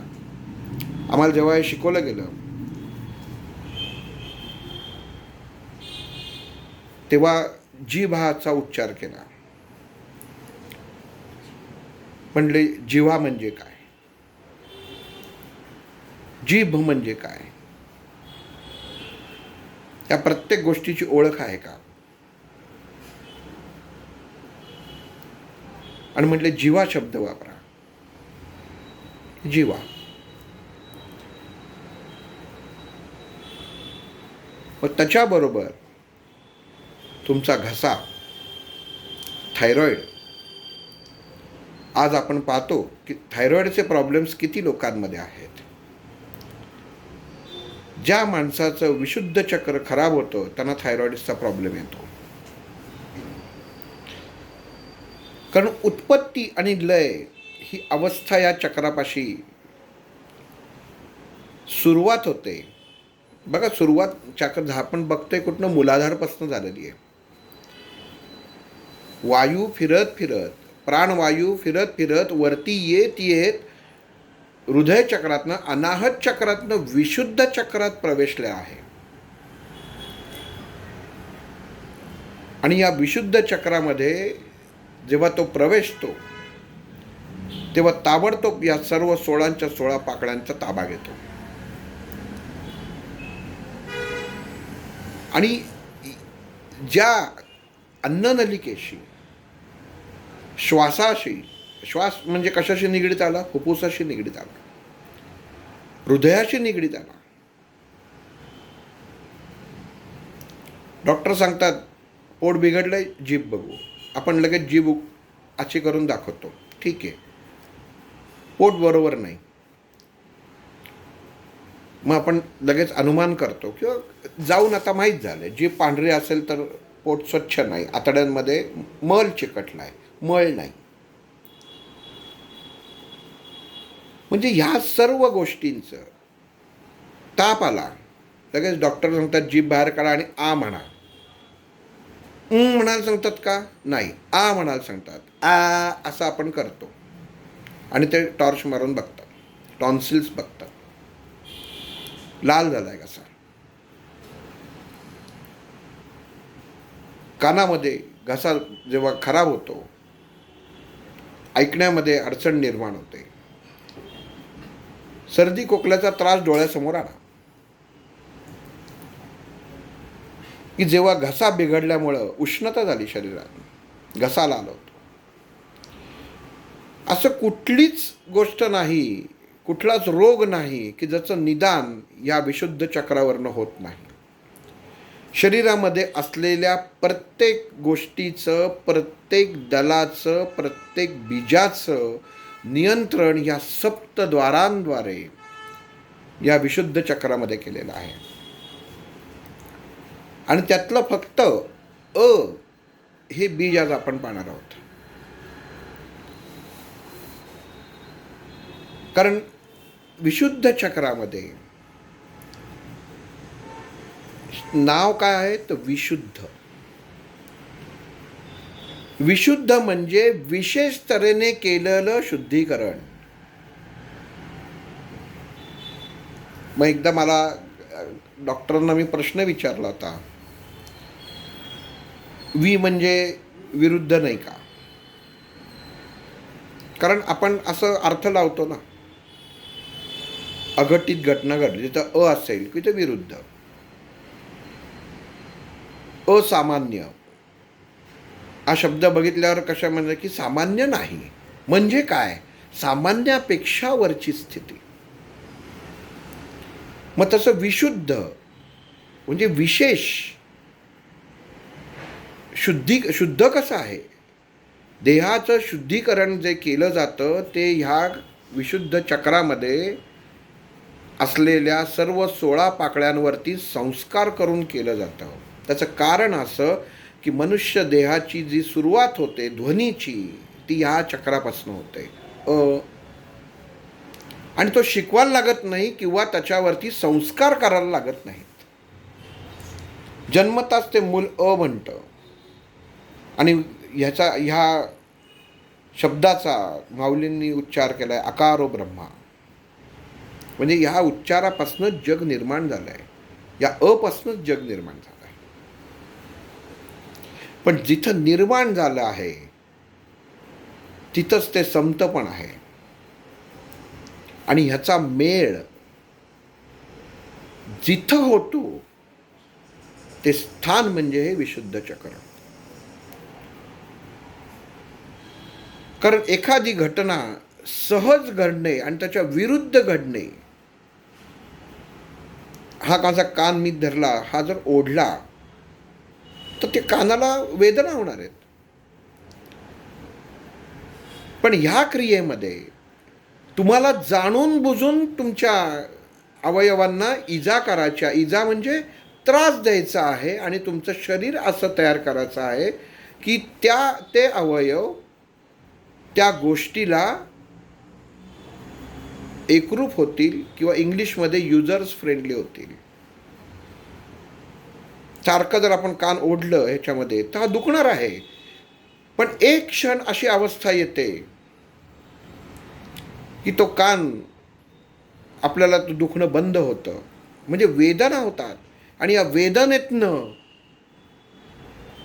आम्हाला जेव्हा हे शिकवलं गेलं तेव्हा जीभ हाचा उच्चार केला. म्हणले जिव्हा म्हणजे काय, जीभ म्हणजे काय, या प्रत्येक गोष्टीची ओळख आहे का? आणि म्हटले जिव्हा शब्द वापरा, जिव्हा. व त्याच्याबरोबर तुमचा घसा, थायरॉइड. आज आपण पाहतो की थायरॉइडचे प्रॉब्लेम्स किती लोकांमध्ये आहेत. ज्या माणसाचं विशुद्ध चक्र खराब होतं त्यांना थायरॉइडचा प्रॉब्लेम येतो. कारण उत्पत्ती आणि लय ही अवस्था या चक्रापाशी सुरुवात होते. बघा, सुरुवात चक्र आपण बघतोय कुठनं, मूलाधारपासून झालेली आहे. वायू फिरत फिरत, प्राणवायू फिरत फिरत वरती येत येत हृदय चक्रातनं, अनाहत चक्रातनं विशुद्ध चक्रात प्रवेशले आहे. आणि या विशुद्ध चक्रामध्ये जेव्हा तो प्रवेशतो तेव्हा ताबडतोब या सर्व 16च्या 16 पाकळ्यांचा ताबा घेतो. आणि ज्या अन्ननलिकेशी, श्वासाशी, श्वास म्हणजे कशाशी निगडीत आला? फुफ्फुसाशी निगडीत आला, हृदयाशी निगडीत आला. डॉक्टर सांगतात पोट बिघडलंय, जीभ बघू. आपण लगेच जीभ अशी करून दाखवतो, ठीक आहे, पोट बरोबर नाही. मग आपण लगेच अनुमान करतो किंवा जाऊन आता माहीत झालं जीभ पांढरी असेल तर पोट स्वच्छ नाही, आतड्यांमध्ये मल चिकटलाय, मळ नाही. म्हणजे ह्या सर्व गोष्टींचं ताप आला, लगेच डॉक्टर सांगतात जीभ बाहेर काढा आणि आ म्हणा. म्हणायला सांगतात का? नाही, आ म्हणायला सांगतात. आ असं आपण करतो आणि ते टॉर्च मारून बघतात, टॉन्सिल्स बघतात, लाल झालाय कसा. कानामध्ये घसा जेव्हा खराब होतो, ऐकण्यामध्ये अडचण निर्माण होते, सर्दी खोकल्याचा त्रास डोळ्यासमोर आला की जेव्हा घसा बिघडल्यामुळं उष्णता झाली शरीरात, घसा लाल होतो. असं कुठलीच गोष्ट नाही, कुठलाच रोग नाही की ज्याचं निदान या विशुद्ध चक्रावरनं होत नाही. शरीरामध्ये असलेल्या प्रत्येक गोष्टीचं, प्रत्येक दलाचं, प्रत्येक बीजाचं नियंत्रण या सप्तद्वारांद्वारे या विशुद्ध चक्रामध्ये केलेलं आहे. आणि त्यातलं फक्त हे बीज आज आपण पाहणार आहोत. कारण विशुद्ध चक्रामध्ये नाव काय आहे तर विशुद्ध. विशुद्ध म्हणजे विशेष तऱ्हेने केलेलं शुद्धीकरण. मग एकदा मला डॉक्टरांना मी प्रश्न विचारला होता, म्हणजे विरुद्ध नाही का? कारण आपण असं अर्थ लावतो ना, अघटित घटना घडली तर असेल की ते विरुद्ध. असामान्य हा शब्द बघितल्यावर कशा म्हणजे की सामान्य नाही म्हणजे काय, सामान्यापेक्षा वरची स्थिती. मग तसं विशुद्ध म्हणजे विशेष. शुद्ध कसं आहे, देहाचं शुद्धीकरण जे केलं जातं ते ह्या विशुद्ध चक्रामध्ये असलेल्या सर्व 16 पाकळ्यांवरती संस्कार करून केलं जातं. त्याचं कारण असं की मनुष्य देहाची जी सुरुवात होते ध्वनीची ती ह्या चक्रापासून होते. आणि तो शिकवायला लागत नाही किंवा त्याच्यावरती संस्कार करायला लागत नाहीत. जन्मताच ते मूल म्हणतं. आणि ह्या शब्दाचा माऊलींनी उच्चार केला आहे अकारो ब्रह्मा. म्हणजे ह्या उच्चारापासूनच जग निर्माण झालं आहे, या अपासूनच जग निर्माण झालं आहे. पण जिथं निर्माण झालं आहे तिथंच ते संत पण आहे. आणि ह्याचा मेळ जिथं होतो ते स्थान म्हणजे हे विशुद्ध चक्र. कारण एखादी घटना सहज घडणे आणि त्याच्या विरुद्ध घडणे, हा माझा कान मी धरला, हा जर ओढला तर ते कानाला वेदना होणार आहेत. पण ह्या क्रियेमध्ये तुम्हाला जाणून बुजून तुमच्या अवयवांना इजा करायच्या, इजा म्हणजे त्रास द्यायचा आहे आणि तुमचं शरीर असं तयार करायचं आहे की ते अवयव त्या गोष्टीला एकरूप होतील किंवा इंग्लिशमध्ये युजर्स फ्रेंडली होतील. सारखं जर आपण कान ओढलं ह्याच्यामध्ये तर हा दुखणार आहे. पण एक क्षण अशी अवस्था येते की तो कान आपल्याला तो दुखणं बंद होतं, म्हणजे वेदना होतात. आणि या वेदनेतनं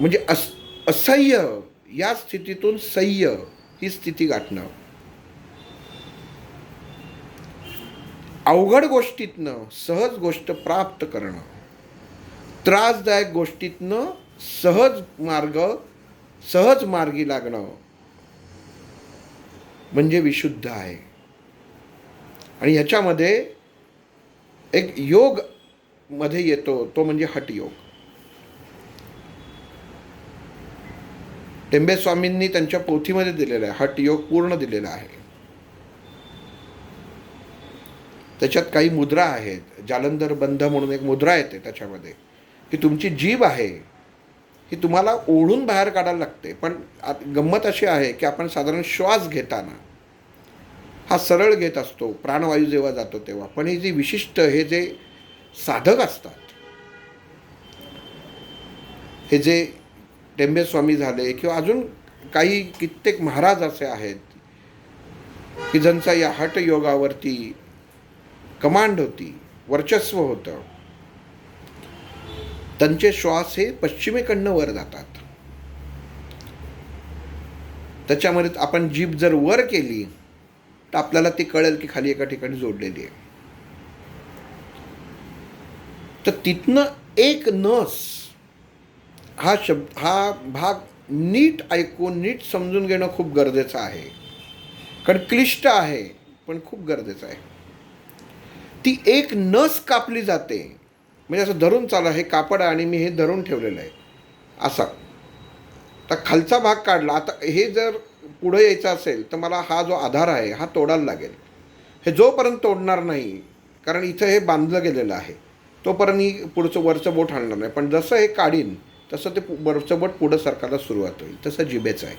म्हणजे असह्य या स्थितीतून सह्य ही स्थिती गाठणं, अवघड गोष्टीतनं सहज गोष्ट प्राप्त करणं, त्रासदायक गोष्टीतनं सहज मार्गी लागणं म्हणजे विशुद्ध आहे. आणि ह्याच्यामध्ये एक योग मध्ये येतो तो म्हणजे हठयोग. टेंबे स्वामींनी त्यांच्या पोथीमध्ये दिलेला आहे, हठयोग पूर्ण दिलेला आहे. त्याच्यात काही मुद्रा आहेत, जालंधर बंध म्हणून एक मुद्रा येते त्याच्यामध्ये, की तुमची जीभ आहे ही तुम्हाला ओढून बाहेर काढायला लागते. पण गंमत अशी आहे की आपण साधारण श्वास घेताना हा सरळ घेत असतो, प्राणवायू जेव्हा जातो तेव्हा. पण ही जी विशिष्ट हे जे साधक असतात, हे जे टेंबे स्वामी झाले किंवा अजून काही कित्येक महाराज असे आहेत की ज्यांचा या हठ योगावरती कमांड होती, वर्चस्व होतं, त्यांचे श्वास हे पश्चिमेकडनं वर जातात. त्याच्यामध्ये आपण जीभ जर वर केली तर आपल्याला ती कळेल की खाली एका ठिकाणी जोडलेली आहे. तर तिथनं एक नस हा भाग नीट ऐकून नीट समजून घेणं खूप गरजेचं आहे. कारण क्लिष्ट आहे पण खूप गरजेचं आहे. ती एक नस कापली जाते, म्हणजे असं धरून चाला, हे कापड आणि मी हे धरून ठेवलेलं आहे असा. तर खालचा भाग काढला, आता हे जर पुढे यायचं असेल तर मला हा जो आधार आहे हा तोडायला लागेल. हे जोपर्यंत तोडणार नाही, कारण इथं हे बांधलं गेलेलं आहे, तोपर्यंत ही पुढचं वरचं बोट हालणार नाही. पण जसं हे काढीन तसं ते वरचं बोट पुढं सरकायला सुरुवात होईल. तसं जिभेचं आहे.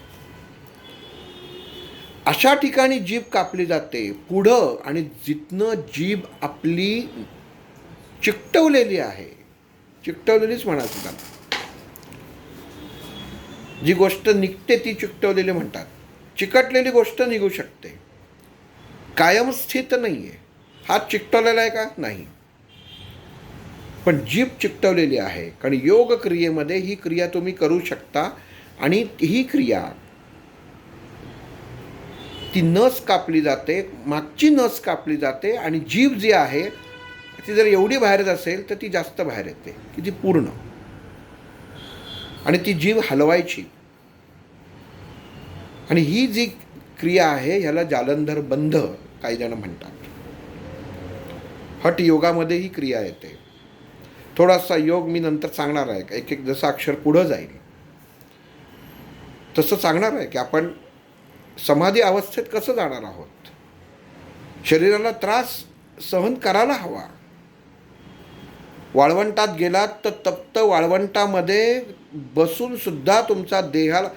अशा ठिकाणी जीभ कापली जाते पुढं, आणि जिथनं जीभ आपली चिकटवलेली आहे, चिकटवलेलीच म्हणायचं त्याला, जी गोष्ट निघते ती चिकटवलेली म्हणतात. चिकटलेली गोष्ट निघू शकते, कायम स्थित नाही आहे. हात चिकटवलेला आहे का? नाही. पण जीभ चिकटवलेली आहे, कारण योग क्रियेमध्ये ही क्रिया तुम्ही करू शकता. आणि ही क्रिया, ती नस कापली जाते, मागची नस कापली जाते, आणि जीभ जी आहे ती जर एवढी बाहेर असेल तर ती जास्त बाहेर येते की ती पूर्ण, आणि ती जीभ हलवायची. आणि ही जी क्रिया आहे ह्याला जालंधर बंध काही जण म्हणतात. हठ योगामध्ये ही क्रिया येते. थोडासा योग मी नंतर सांगणार आहे, एक एक जसं अक्षर पुढं जाईल तसं सांगणार आहे की आपण समाधी अवस्थेत कसं जाणार आहोत. शरीराला त्रास सहन करायला हवा. वाळवंटात गेलात तर तप्त वाळवंटामध्ये बसून सुद्धा तुमचा देहाला,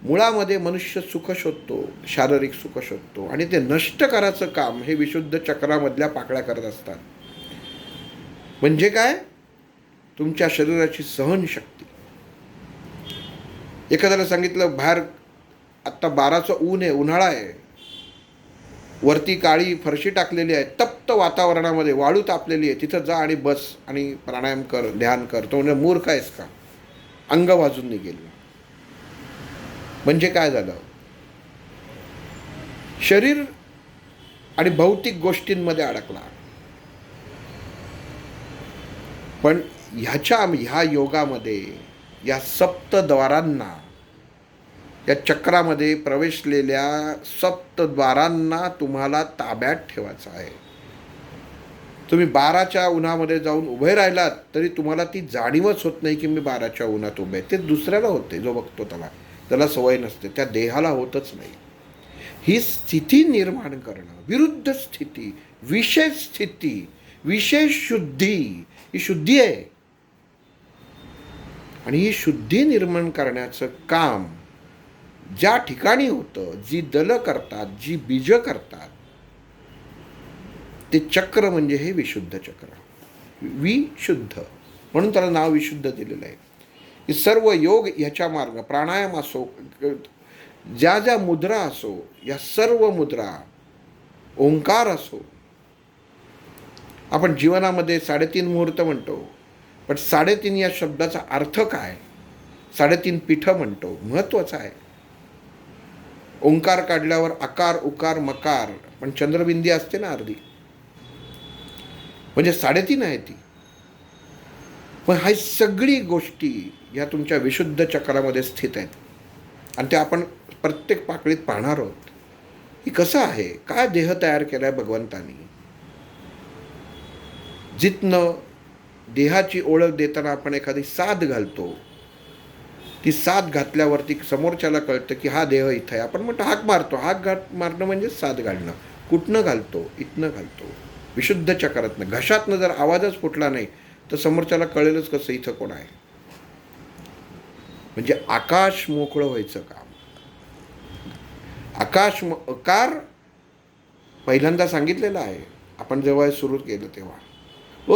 मुळामध्ये मनुष्य सुख शोधतो, शारीरिक सुख शोधतो, आणि ते नष्ट करायचं काम हे विशुद्ध चक्रामधल्या पाकळ्या करत असतात. म्हणजे काय? तुमच्या शरीराची सहनशक्ती. एखाद्याला सांगितलं बाहेर आत्ता 12चं ऊन आहे, उन्हाळा आहे, वरती काळी फरशी टाकलेली आहे, तप्त वातावरणामध्ये वाळू तापलेली आहे, तिथं जा आणि बस आणि प्राणायाम कर, ध्यान कर. तो म्हणजे मूर्ख आहेस का? अंग वाजून निघेल. म्हणजे काय झालं? शरीर आणि भौतिक गोष्टींमध्ये अडकला. पण ह्या योगामध्ये या सप्तद्वारांना, या चक्रामध्ये प्रवेशलेल्या सप्तद्वारांना तुम्हाला ताब्यात ठेवायचं आहे. तुम्ही 12च्या उन्हामध्ये जाऊन उभे राहिलात तरी तुम्हाला ती जाणीवच होत नाही की मी 12च्या उन्हात उभे. ते दुसऱ्याला होते, जो बघतो त्याला सवय नसते, त्या देहाला होतच नाही. ही स्थिती निर्माण करणं, विरुद्ध स्थिती, विशेष स्थिती, विशेष शुद्धी, ही शुद्धी आहे. आणि ही शुद्धी निर्माण करण्याचं काम ज्या ठिकाणी होतं, जी दल करतात, जी बीज करतात, ते चक्र म्हणजे हे विशुद्ध चक्र, विशुद्ध, म्हणून त्याला नाव विशुद्ध दिलेलं आहे. हे सर्व योग ह्याच्या मार्ग, प्राणायाम असो, ज्या ज्या मुद्रा असो, या सर्व मुद्रा, ओंकार असो. आपण जीवनामध्ये 3.5 मुहूर्त म्हणतो, पण 3.5 या शब्दाचा अर्थ काय? 3.5 पीठं म्हणतो, महत्त्वाचं आहे. ओंकार काढल्यावर आकार, उकार, मकार, पण चंद्रबिंदी असते ना अर्धी, म्हणजे 3.5 आहे ती. पण ह्या सगळी गोष्टी ह्या तुमच्या विशुद्ध चक्रामध्ये स्थित आहेत, आणि त्या आपण प्रत्येक पाकळीत पाहणार आहोत. ही कसं आहे, काय देह तयार केला आहे भगवंतानी. जिथनं देहाची ओळख देताना आपण एखादी साध घालतो, ती साध घातल्यावरती समोरच्याला कळतं की हा देह इथं आहे. आपण म्हणतो हाक मारतो, मारणं म्हणजे साध घालणं. कुठनं घालतो? इथनं घालतो, विशुद्ध चक्रातनं. घशातनं जर आवाजच फुटला नाही तर समोरच्याला कळेलच कसं इथं कोण आहे. म्हणजे आकाश मोकळं व्हायचं काम. अकार पहिल्यांदा सांगितलेला आहे आपण जेव्हा सुरू केलं तेव्हा.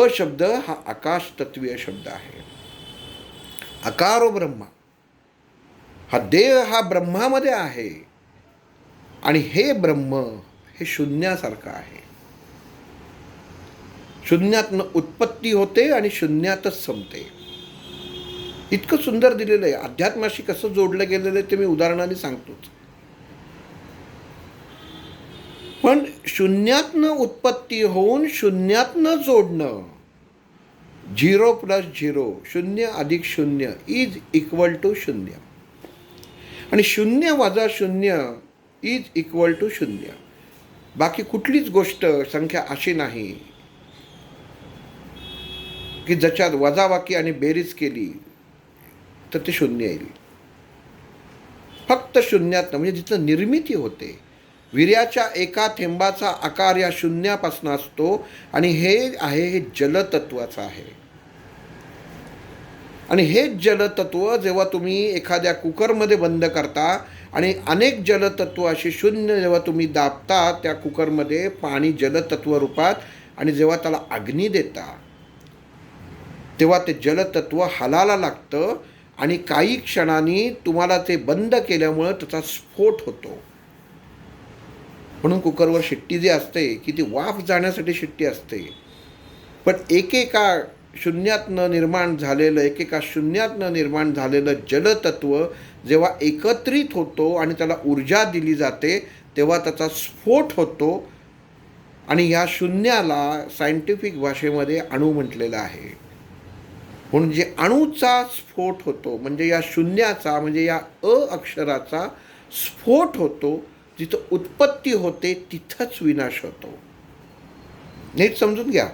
शब्द हा आकाश तत्वीय शब्द आहे. अकारो ब्रह्मा, हा देह हा ब्रह्मामध्ये आहे, आणि हे ब्रह्म हे शून्यासारखं आहे. शून्यातनं उत्पत्ती होते आणि शून्यातच संपते. इतकं सुंदर दिलेलं आहे. अध्यात्माशी कसं जोडलं गेलेलं आहे ते मी उदाहरणाने सांगतोच. पण शून्यातनं उत्पत्ती होऊन शून्यातनं जोडणं, 0 + 0, 0 + 0 इज इक्वल टू 0, आणि 0 - 0 इज इक्वल टू 0. बाकी कुठलीच गोष्ट संख्या अशी नाही की ज्याच्यात वजाबाकी आणि बेरीज केली तर ते 0 येईल. फक्त शून्यातनं, म्हणजे जिथं निर्मिती होते. वीर्याच्या एका थेंबाचा आकार या शून्यापासून असतो, आणि हे आहे हे जलतत्वाचं आहे. आणि हेच जलतत्व जेव्हा तुम्ही एखाद्या कुकरमध्ये बंद करता आणि अनेक जलतत्व अशी शून्य जेव्हा तुम्ही दाबता त्या कुकरमध्ये पाणी जलतत्व रूपात, आणि जेव्हा त्याला अग्नी देता तेव्हा ते जलतत्व हलायला लागतं आणि काही क्षणांनी तुम्हाला ते बंद केल्यामुळं त्याचा स्फोट होतो. म्हणून कुकरवर शिट्टी जी असते की ती वाफ जाण्यासाठी शिट्टी असते. पण एकेका शून्यातनं निर्माण झालेलं जलतत्व जेव्हा एकत्रित होतो आणि त्याला ऊर्जा दिली जाते तेव्हा त्याचा स्फोट होतो. आणि या शून्याला सायंटिफिक भाषेमध्ये अणू म्हटलेलं आहे. म्हणून जे अणूचा स्फोट होतो म्हणजे या शून्याचा, म्हणजे या अक्षराचा स्फोट होतो, जिथं उत्पत्ती होते तिथंच विनाश होतो. नीट समजून घ्या.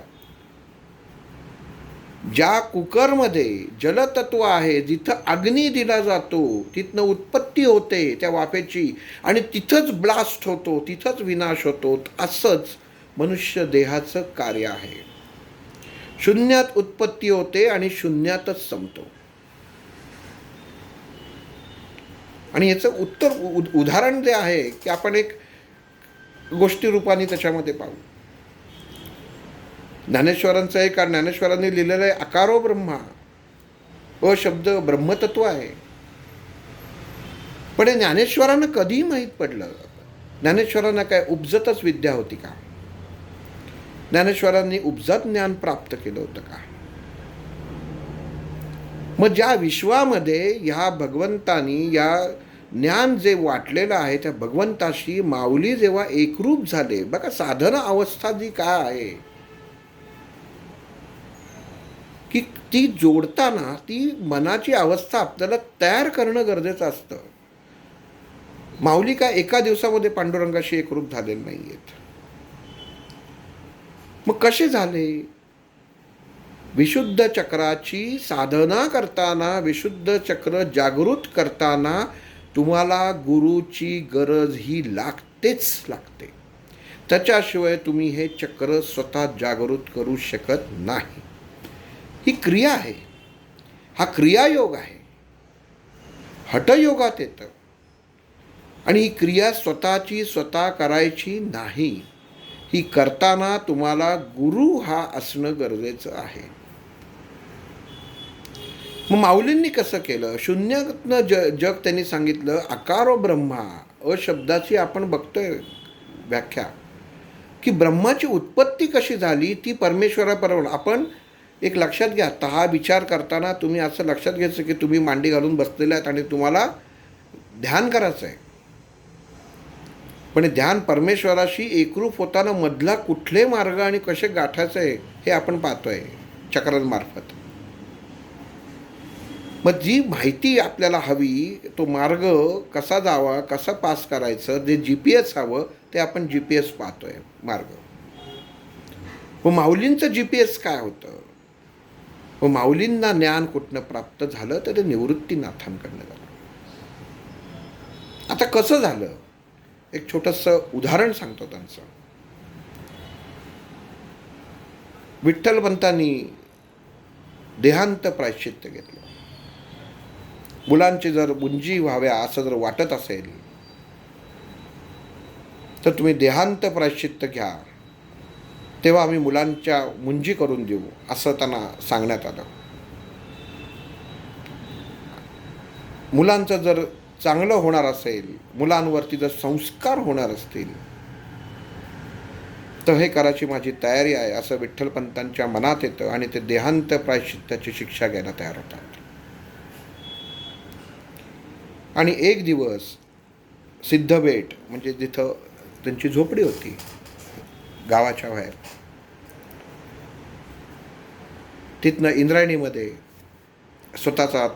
ज्या कुकरमध्ये जलतत्व आहे, जिथं अग्नी दिला जातो तिथनं उत्पत्ती होते त्या वाफेची आणि तिथंच ब्लास्ट होतो, तिथंच विनाश होतो. असंच मनुष्य देहाचं कार्य आहे. शून्यात उत्पत्ती होते आणि शून्यातच संपतो. आणि याचं उदाहरण जे आहे की आपण एक गोष्टी रूपाने त्याच्यामध्ये पाहू. ज्ञानेश्वरांचं एक ज्ञानेश्वरांनी लिहिलेलं आहे अकारो ब्रह्मा. शब्द ब्रह्मतत्व आहे. पण हे ज्ञानेश्वरांना कधीही माहीत पडलं? ज्ञानेश्वरांना काय उपजतच विद्या होती का? ज्ञानेश्वरांनी उपजत ज्ञान प्राप्त केलं होतं का? मग ज्या विश्वामध्ये ह्या भगवंतानी या ज्ञान जे वाटलेलं आहे त्या भगवंताशी माऊली जेव्हा एकरूप झाले, बघा साधना अवस्था जी काय आहे की ती जोडताना ती मनाची अवस्था आपल्याला तयार करणं गरजेचं असतं. माऊली काय एका दिवसामध्ये पांडुरंगाशी एकरूप झालेले नाही आहेत. मग कसे झाले? विशुद्ध चक्राची साधना करताना, विशुद्ध चक्र जागृत करताना तुम्हाला गुरुची गरज ही लागतेच लागते. त्याच्याशिवाय तुम्ही हे चक्र स्वतः जागृत करू शकत नाही. ही क्रिया आहे, हा क्रियायोग आहे, हठयोगात येतं. आणि ही क्रिया स्वतःची स्वतः करायची नाही. ही करताना तुम्हाला गुरु हा असणं गरजेचं आहे. मग माऊलींनी कसं केलं? शून्यातनं जग त्यांनी सांगितलं. अकारो ब्रह्मा, शब्दाची आपण बघतोय व्याख्या की ब्रह्माची उत्पत्ती कशी झाली ती परमेश्वराबरोबर. आपण एक लक्षात घ्या, आता हा विचार करताना तुम्ही असं लक्षात घ्यायचं की तुम्ही मांडी घालून बसलेले आहेत आणि तुम्हाला ध्यान करायचं आहे. पण ध्यान परमेश्वराशी एकरूप होताना मधला कुठले मार्ग आणि कसे गाठायचे आहे हे आपण पाहतोय चक्रांमार्फत. मग जी माहिती आपल्याला हवी, तो मार्ग कसा जावा, कसा पास करायचं, जे GPS हवं ते आपण GPS पाहतोय मार्ग. मग माऊलींचं GPS काय होतं? मग माऊलींना ज्ञान कुठनं प्राप्त झालं तर ते निवृत्तीनाथांकडनं झालं. आता कसं झालं? एक छोटंसं उदाहरण सांगतो त्यांचं. विठ्ठलपंतांनी देहांत प्रायश्चित्त घेतलं. मुलांची जर मुंजी व्हाव्या असं जर वाटत असेल तर तुम्ही देहांत प्रायश्चित्त घ्या, तेव्हा आम्ही मुलांच्या मुंजी करून देऊ असं त्यांना सांगण्यात आलं. मुलांचं जर चांगलं होणार असेल, मुलांवरती जर संस्कार होणार असतील तर हे करायची माझी तयारी आहे असं विठ्ठलपंतांच्या मनात येतं आणि ते देहांत प्रायश्चित्ताची शिक्षा घ्यायला तयार होतात. आणि एक दिवस सिद्धबेट म्हणजे जिथं त्यांची झोपडी होती गावाच्या बाहेर, तिथनं इंद्रायणीमध्ये स्वतःचा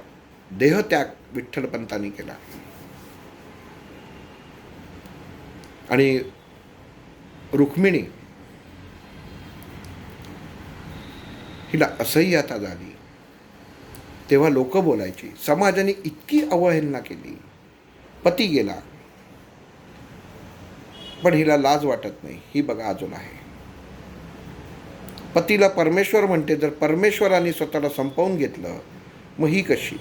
देहत्याग विठ्ठलपंतांनी केला. आणि रुक्मिणी हिला असह्यता झाली. तेव्हा लोक बोलायची, समाजाने इतकी अवहेलना केली, पती गेला पण हिला लाज वाटत नाही. ही बघा अजून आहे. पतीला परमेश्वर म्हणते, जर परमेश्वराने स्वतःला संपवून घेतलं मग ही कशी?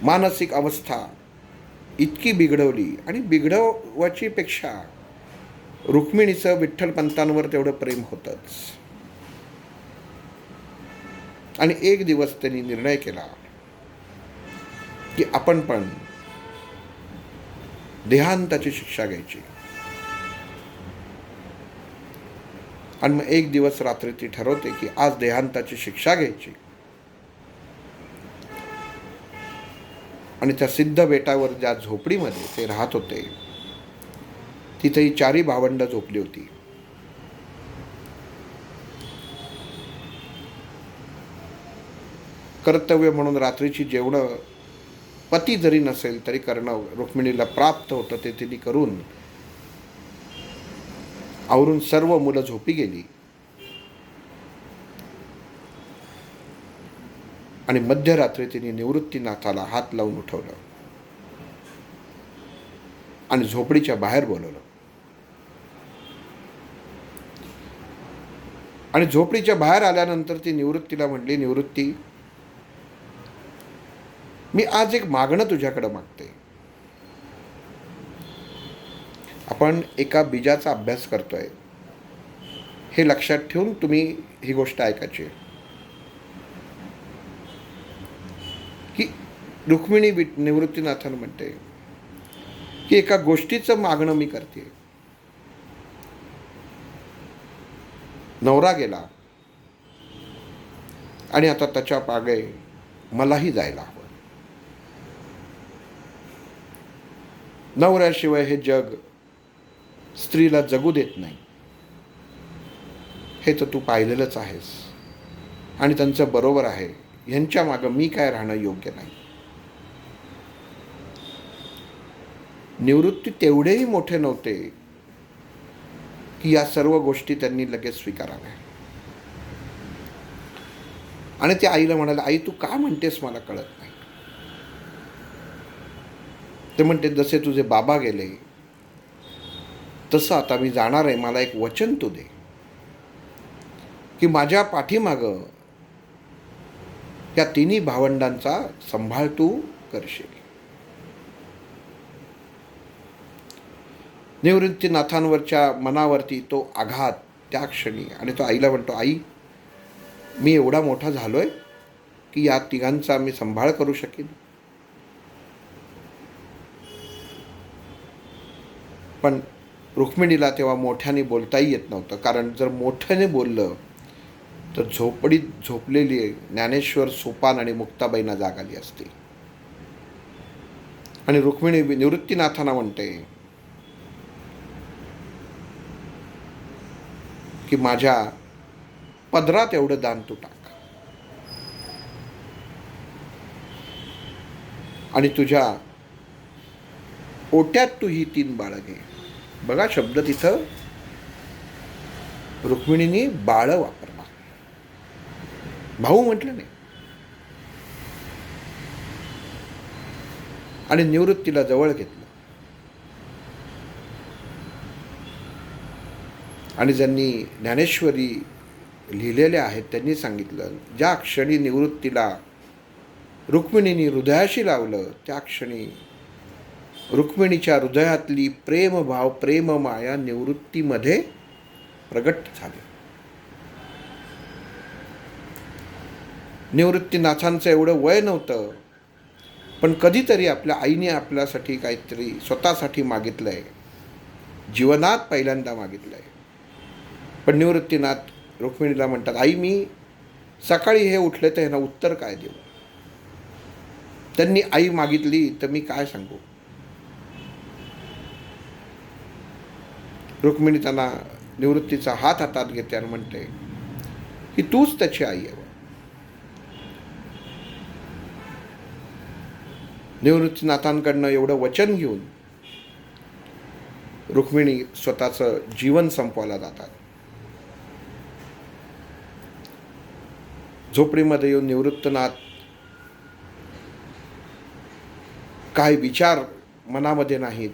मानसिक अवस्था इतकी बिघडवली, आणि बिघडवायची पेक्षा रुक्मिणीचं विठ्ठलपंतांवर तेवढं प्रेम होतंच. आणि एक दिवस त्यांनी निर्णय केला की आपण पण देहांताची शिक्षा घ्यायची. आणि मग एक दिवस रात्री ती ठरवते की आज देहांताची शिक्षा घ्यायची. आणि त्या सिद्ध बेटावर ज्या झोपडीमध्ये ते राहत होते तिथे ही चारी भावंड झोपली होती. कर्तव्य म्हणून रात्रीची जेवणं पती जरी नसेल तरी करणं रुक्मिणीला प्राप्त होतं, ते तिने करून आवरून सर्व मुलं झोपी गेली. आणि मध्यरात्री तिने निवृत्तीनाथाला हात लावून उठवलं आणि झोपडीच्या बाहेर बोलवलं. आणि झोपडीच्या बाहेर आल्यानंतर ती निवृत्तीला म्हणली, निवृत्ती, मी आज एक मागणं तुझ्याकडे मागते. आपण एका बीजाचा अभ्यास करतोय हे लक्षात ठेवून तुम्ही ही गोष्ट ऐकायची. की रुक्मिणी निवृत्तीनाथन म्हणते की एका गोष्टीचं मागणं मी करते. नवरा गेला आणि आता त्याच्या मागे मलाही जायला हवं. नवऱ्याशिवाय हे जग स्त्रीला जगू देत नाही, हे तर तू पाहिलेलंच आहेस. आणि त्यांचं बरोबर आहे, यांच्या मागं मी काय राहणं योग्य नाही. निवृत्ती तेवढेही मोठे नव्हते की या सर्व गोष्टी त्यांनी लगेच स्वीकाराव्या. आणि त्या आईला म्हणाले, आई तू का म्हणतेस मला कळत नाही. ते म्हणते, जसे तुझे बाबा गेले तसं आता मी जाणार आहे. मला एक वचन तू दे की माझ्या पाठीमागं या तिन्ही भावंडांचा सांभाळ तू करशील. निवृत्तीनाथांवरच्या मनावरती तो आघात त्या क्षणी. आणि तो आईला म्हणतो, आई मी एवढा मोठा झालोय की या तिघांचा मी सांभाळ करू शकेन. पण रुक्मिणीला तेव्हा मोठ्याने बोलताही येत नव्हतं, कारण जर मोठ्याने बोललं तर झोपडीत झोपलेली ज्ञानेश्वर, सोपान आणि मुक्ताबाईंना जाग आली असती. आणि रुक्मिणी निवृत्तीनाथांना म्हणते की माझ्या पदरात एवढं दान तू टाक आणि तुझ्या ओट्यात तू ही 3 बाळं घे. बघा शब्द तिथं रुक्मिणीने बाळं वापरला, भाऊ म्हटलं नाही. आणि निवृत्तीला जवळ घेतलं. आणि ज्यांनी ज्ञानेश्वरी लिहिलेल्या आहेत त्यांनी सांगितलं, ज्या क्षणी निवृत्तीला रुक्मिणीने हृदयाशी लावलं त्या क्षणी रुक्मिणीच्या हृदयातली प्रेमभाव, प्रेममाया निवृत्तीमध्ये प्रगट झाली. निवृत्तीनाथांचं एवढं वय नव्हतं, पण कधीतरी आपल्या आईने आपल्यासाठी काहीतरी स्वतःसाठी मागितलंय, जीवनात पहिल्यांदा मागितलंय. पण निवृत्तीनाथ रुक्मिणीला म्हणतात, आई मी सकाळी हे उठले तर ह्यांना उत्तर काय देऊ. त्यांनी आई मागितली तर मी काय सांगू. रुक्मिणी त्यांना निवृत्तीचा हात हातात घेते आणि म्हणते की तूच त्याची आई आहे. निवृत्तीनाथांकडनं एवढं वचन घेऊन रुक्मिणी स्वतःचं जीवन संपवायला जातात. झोपडीमध्ये येऊन निवृत्तनाथ काय विचार मनामध्ये नाहीत,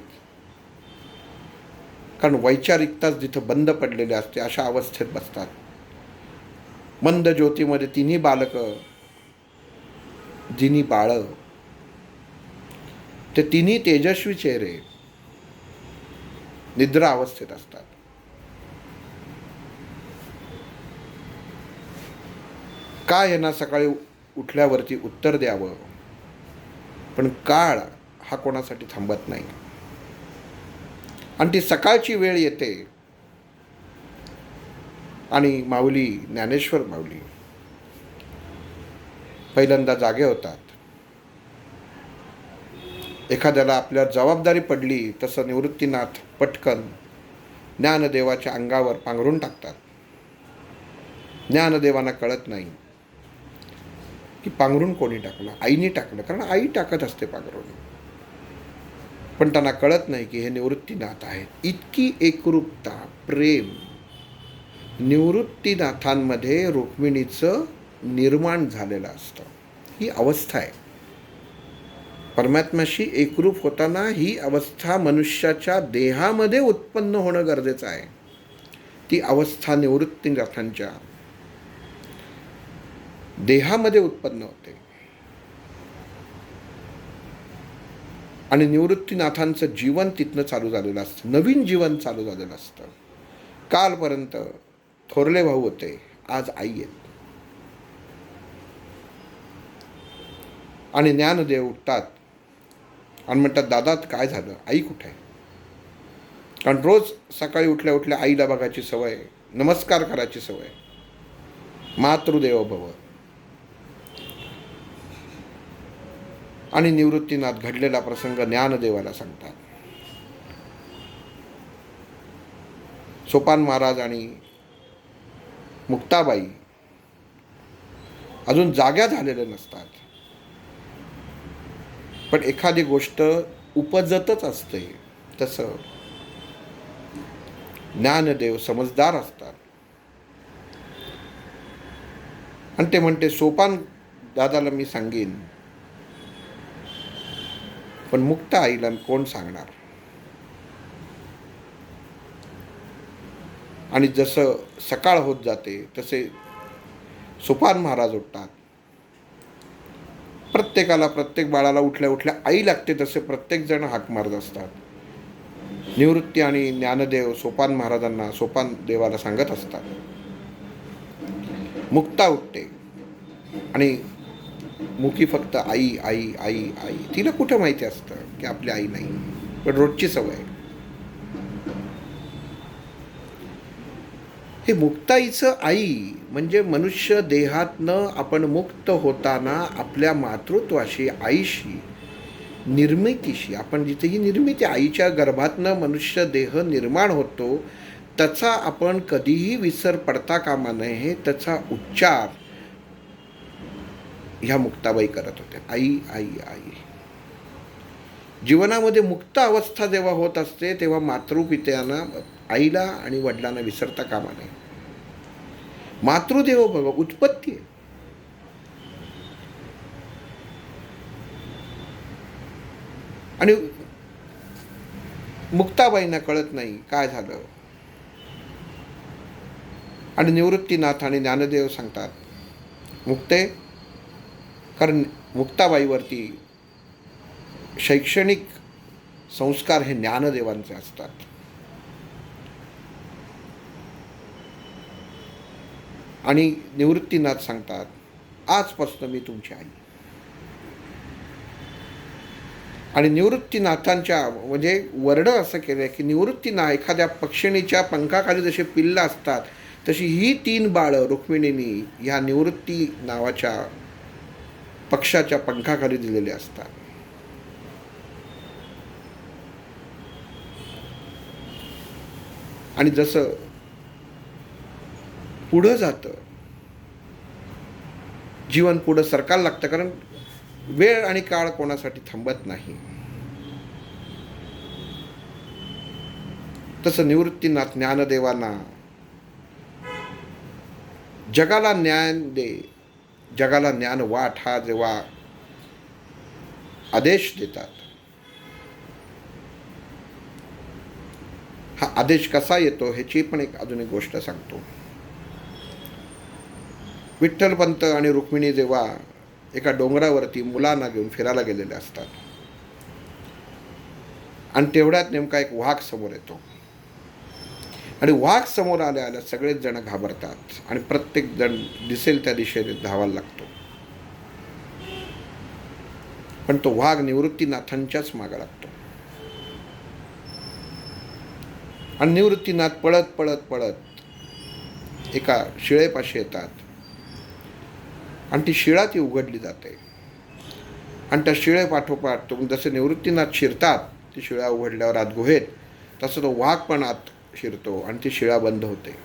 कारण वैचारिकताच जिथं बंद पडलेली असते अशा अवस्थेत बसतात. मंद ज्योतीमध्ये 3 बालकं, 3 बाळं ते तिन्ही तेजस्वी चेहरे निद्रा अवस्थेत असतात. का यांना सकाळी उठल्यावरती उत्तर द्यावं, पण काळ हा कोणासाठी थांबत नाही. आणि ती सकाळची वेळ येते आणि माऊली, ज्ञानेश्वर माऊली पहिल्यांदा जागे होतात. एखाद्याला आपल्यावर जबाबदारी पडली तसं निवृत्तीनाथ पटकन ज्ञानदेवाच्या अंगावर पांघरून टाकतात. ज्ञानदेवांना कळत नाही की पांघरून कोणी टाकलं. आईने टाकलं, कारण आई टाकत असते पांघरून. पण त्यांना कळत नाही की हे निवृत्तीनाथ आहेत. इतकी एकरूपता, प्रेम निवृत्तीनाथांमध्ये रुक्मिणीचं निर्माण झालेलं असतं. ही अवस्था आहे. परमात्म्याशी एकरूप होताना ही अवस्था मनुष्याच्या देहामध्ये उत्पन्न होणं गरजेचं आहे. ती अवस्था निवृत्तीनाथांच्या देहामध्ये उत्पन्न होते. आणि निवृत्तीनाथांचं जीवन तिथनं चालू झालेलं असतं. नवीन जीवन चालू झालेलं असतं. कालपर्यंत थोरले भाऊ होते, आज आई आहेत. आणि ज्ञानदेव उठतात आणि म्हणतात, दादा काय झालं, आई कुठे आहे? कारण रोज सकाळी उठल्या उठल्या आईला बघायची सवय, नमस्कार करायची सवय, मातृदेवो भव. आणि निवृत्तीनाथ घडलेला प्रसंग ज्ञानदेवाला सांगतात. सोपान महाराज आणि मुक्ताबाई अजून जाग्या झालेल्या नसतात, पण एखादी गोष्ट उपजतच असते. तसं ज्ञानदेव समजदार असतात. आणि ते म्हणते, सोपान दादाला मी सांगेन, पण मुक्त आईला कोण सांगणार? आणि जसं सकाळ होत जाते तसे सोपान महाराज उठतात. प्रत्येकाला, प्रत्येक बाळाला उठल्या उठल्या आई लागते, तसे प्रत्येक जण हाक मारत असतात. निवृत्ती आणि ज्ञानदेव सोपान महाराजांना, सोपान देवाला सांगत असतात. मुक्ता उठते आणि मुखी फक्त आई आई आई आई. तिला कुठं माहिती असतं की आपली आई नाही, पण रोजची सवय. हे मुक्ताईचं आई म्हणजे मनुष्य देहातनं आपण मुक्त होताना आपल्या मातृत्वाशी, आईशी, निर्मितीशी, आपण जिथे ही निर्मिती आईच्या गर्भातनं मनुष्य देह निर्माण होतो, त्याचा आपण कधीही विसर पडता कामा नये. त्याचा उच्चार ह्या मुक्ताबाई करत होत्या, आई आई आई. जीवनामध्ये मुक्त अवस्था जेव्हा होत असते तेव्हा मातृपित्यांना, आईला आणि वडिलांना विसरता कामा नये. मातृदेवो भव उत्पत्ती आहे. आणि मुक्ताबाईंना कळत नाही काय झालं. आणि निवृत्तीनाथ आणि ज्ञानदेव सांगतात, मुक्ते, कारण मुक्ताबाईवरती शैक्षणिक संस्कार हे ज्ञानदेवांचे असतात. आणि निवृत्तीनाथ सांगतात, आजपासून मी तुमची आई. आणि निवृत्तीनाथांच्या म्हणजे वर्णन असं केलं की निवृत्तीनाथ एखाद्या पक्षिणीच्या पंखाखाली जसे पिल्लं असतात, तशी ही 3 बाळं रुक्मिणींनी ह्या निवृत्ती नावाच्या पक्षाच्या पंखाखाली दिलेले असतात. आणि जसं पुढं जातं जीवन, पुढं सरकायला लागतं, कारण वेळ आणि काळ कोणासाठी थांबत नाही. तसं निवृत्तीनाथ ज्ञानदेवांना जगाला ज्ञान दे, जगाला ज्ञान वाट हा जेव्हा आदेश देतात, हा आदेश कसा येतो ह्याची पण अजून एक गोष्ट सांगतो. विठ्ठलपंत आणि रुक्मिणी जेव्हा एका डोंगरावरती मुलांना घेऊन फिरायला गेलेले असतात, आणि तेवढ्यात नेमका एक वाघ समोर येतो आणि वाघ समोर आल्या आल्या सगळेच जण घाबरतात आणि प्रत्येक जण दिसेल त्या दिशेने धावायला लागतो. पण तो वाघ निवृत्तीनाथांच्याच मागे लागतो आणि निवृत्तीनाथ पळत पळत पळत एका शिळेपाशी येतात आणि ती शिळा ती उघडली जाते आणि त्या शिळे पाठोपाठ तुम्ही जसे निवृत्तीनाथ शिरतात ती शिळा उघडल्यावर आत गुहेत, तसं तो वाघ पण आत शिरतो आणि ती शिळा बंद होते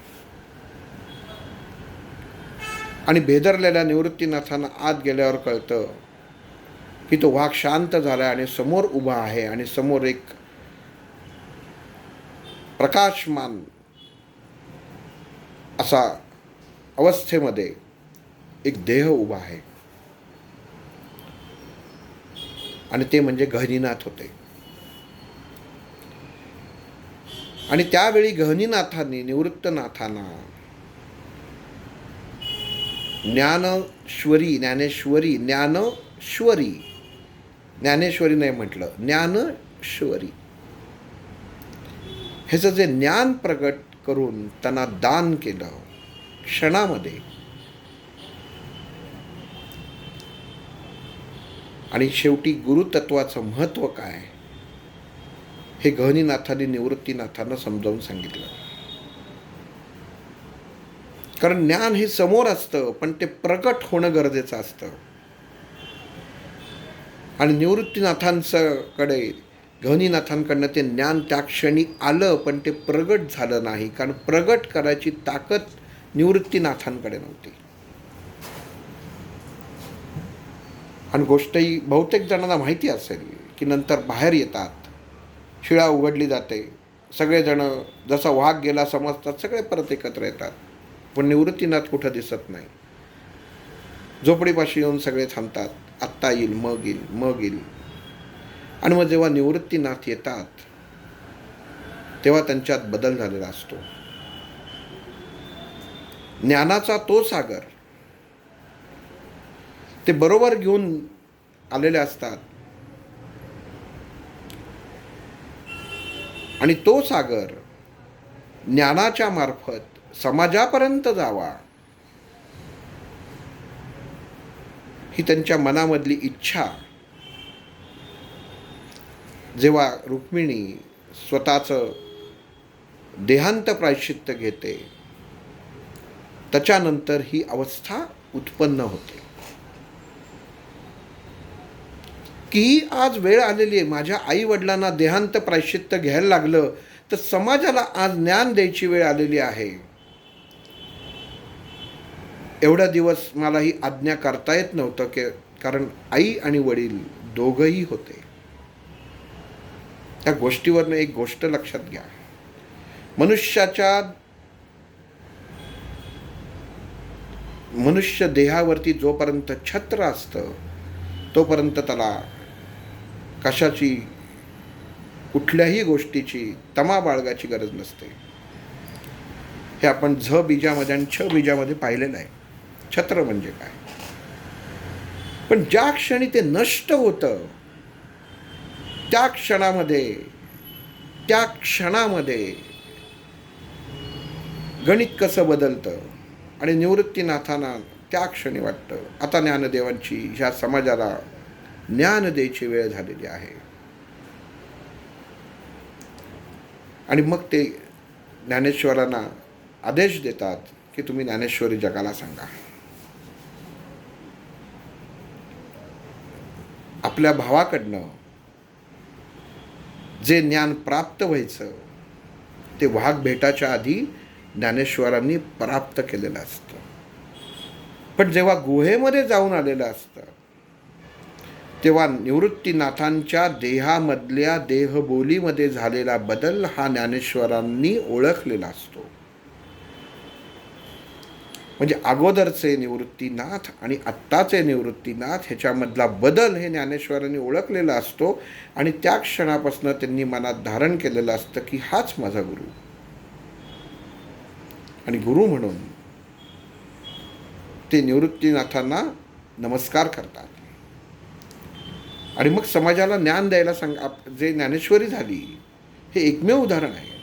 आणि भेदरलेल्या निवृत्तीनाथांना आत गेल्यावर कळतं की तो वाघ शांत झाला आणि समोर उभा आहे आणि समोर एक प्रकाशमान असा अवस्थेमध्ये एक देह उभा आहे आणि ते म्हणजे गहनीनाथ होते. आणि त्यावेळी गहनीनाथांनी निवृत्तनाथांना ज्ञानेश्वरी नाही म्हटलं, ज्ञानश्वरी ह्याचं जे ज्ञान प्रगट करून त्यांना दान केलं क्षणामध्ये. आणि शेवटी गुरुतत्वाचं महत्त्व काय हे गहनीनाथांनी निवृत्तीनाथांना समजावून सांगितलं. कारण ज्ञान हे समोर असतं पण ते प्रगट होणं गरजेचं असतं. आणि निवृत्तीनाथांकडे गहनीनाथांकडनं ते ज्ञान त्या क्षणी आलं पण ते प्रगट झालं नाही, कारण प्रगट करायची ताकद निवृत्तीनाथांकडे नव्हती. आणि गोष्टही बहुतेक जणांना माहिती असेल की नंतर बाहेर येतात, शिळा उघडली जाते, सगळेजण जसा वाघ गेला समजतात, सगळे परत एकत्र येतात. पण निवृत्तीनाथ कुठं दिसत नाही. झोपडीपाशी येऊन सगळे थांबतात, आत्ता येईल मग येईल मग येईल. आणि मग जेव्हा निवृत्तीनाथ येतात तेव्हा त्यांच्यात बदल झालेला असतो. ज्ञानाचा तो सागर ते बरोबर घेऊन आलेले असतात आणि तो सागर ज्ञानाच्या मार्फत समाजापर्यंत जावा ही त्यांच्या मनामधली इच्छा जेव्हा रुक्मिणी स्वतःचं देहांत प्रायश्चित्त घेते त्याच्यानंतर ही अवस्था उत्पन्न होते की आज वेळ आलेली आहे, माझ्या आई वडिलांना देहांत प्रायश्चित्त घ्यायला लागलं तर समाजाला आज ज्ञान द्यायची वेळ आलेली आहे. एवढा दिवस मला ही आज्ञा करता येत नव्हतं कारण आई आणि वडील दोघंही होते. त्या गोष्टीवरनं एक गोष्ट लक्षात घ्या, मनुष्य देहावरती जोपर्यंत छत्र असतं तोपर्यंत त्याला कशाची कुठल्याही गोष्टीची तमा बाळगाची गरज नसते. हे आपण झ बीजामध्ये आणि छ बीजामध्ये पाहिलेलं आहे, छत्र म्हणजे काय. पण ज्या क्षणी ते नष्ट होतं त्या क्षणामध्ये गणित कसं बदलतं. आणि निवृत्तीनाथांना त्या क्षणी वाटतं आता ज्ञानदेवांची ह्या समाजाला ज्ञान द्यायची वेळ झालेली आहे. आणि मग ते ज्ञानेश्वरांना आदेश देतात की तुम्ही ज्ञानेश्वरी जगाला सांगा. आपल्या भावाकडनं जे ज्ञान प्राप्त व्हायचं ते वाघ भेटाच्या आधी ज्ञानेश्वरांनी प्राप्त केलेलं असतं. पण जेव्हा गुहेमध्ये जाऊन आलेलं असतं तेव्हा निवृत्तीनाथांच्या देहामधल्या देहबोलीमध्ये झालेला बदल हा ज्ञानेश्वरांनी ओळखलेला असतो. म्हणजे अगोदरचे निवृत्तीनाथ आणि आत्ताचे निवृत्तीनाथ ह्याच्यामधला बदल हे ज्ञानेश्वरांनी ओळखलेला असतो. आणि त्या क्षणापासून त्यांनी मनात धारण केलेलं असतं की हाच माझा गुरु. आणि गुरु म्हणून ते निवृत्तीनाथांना नमस्कार करतात आणि मग समाजाला ज्ञान द्यायला जे ज्ञानेश्वरी झाली हे एकमेव उदाहरण आहे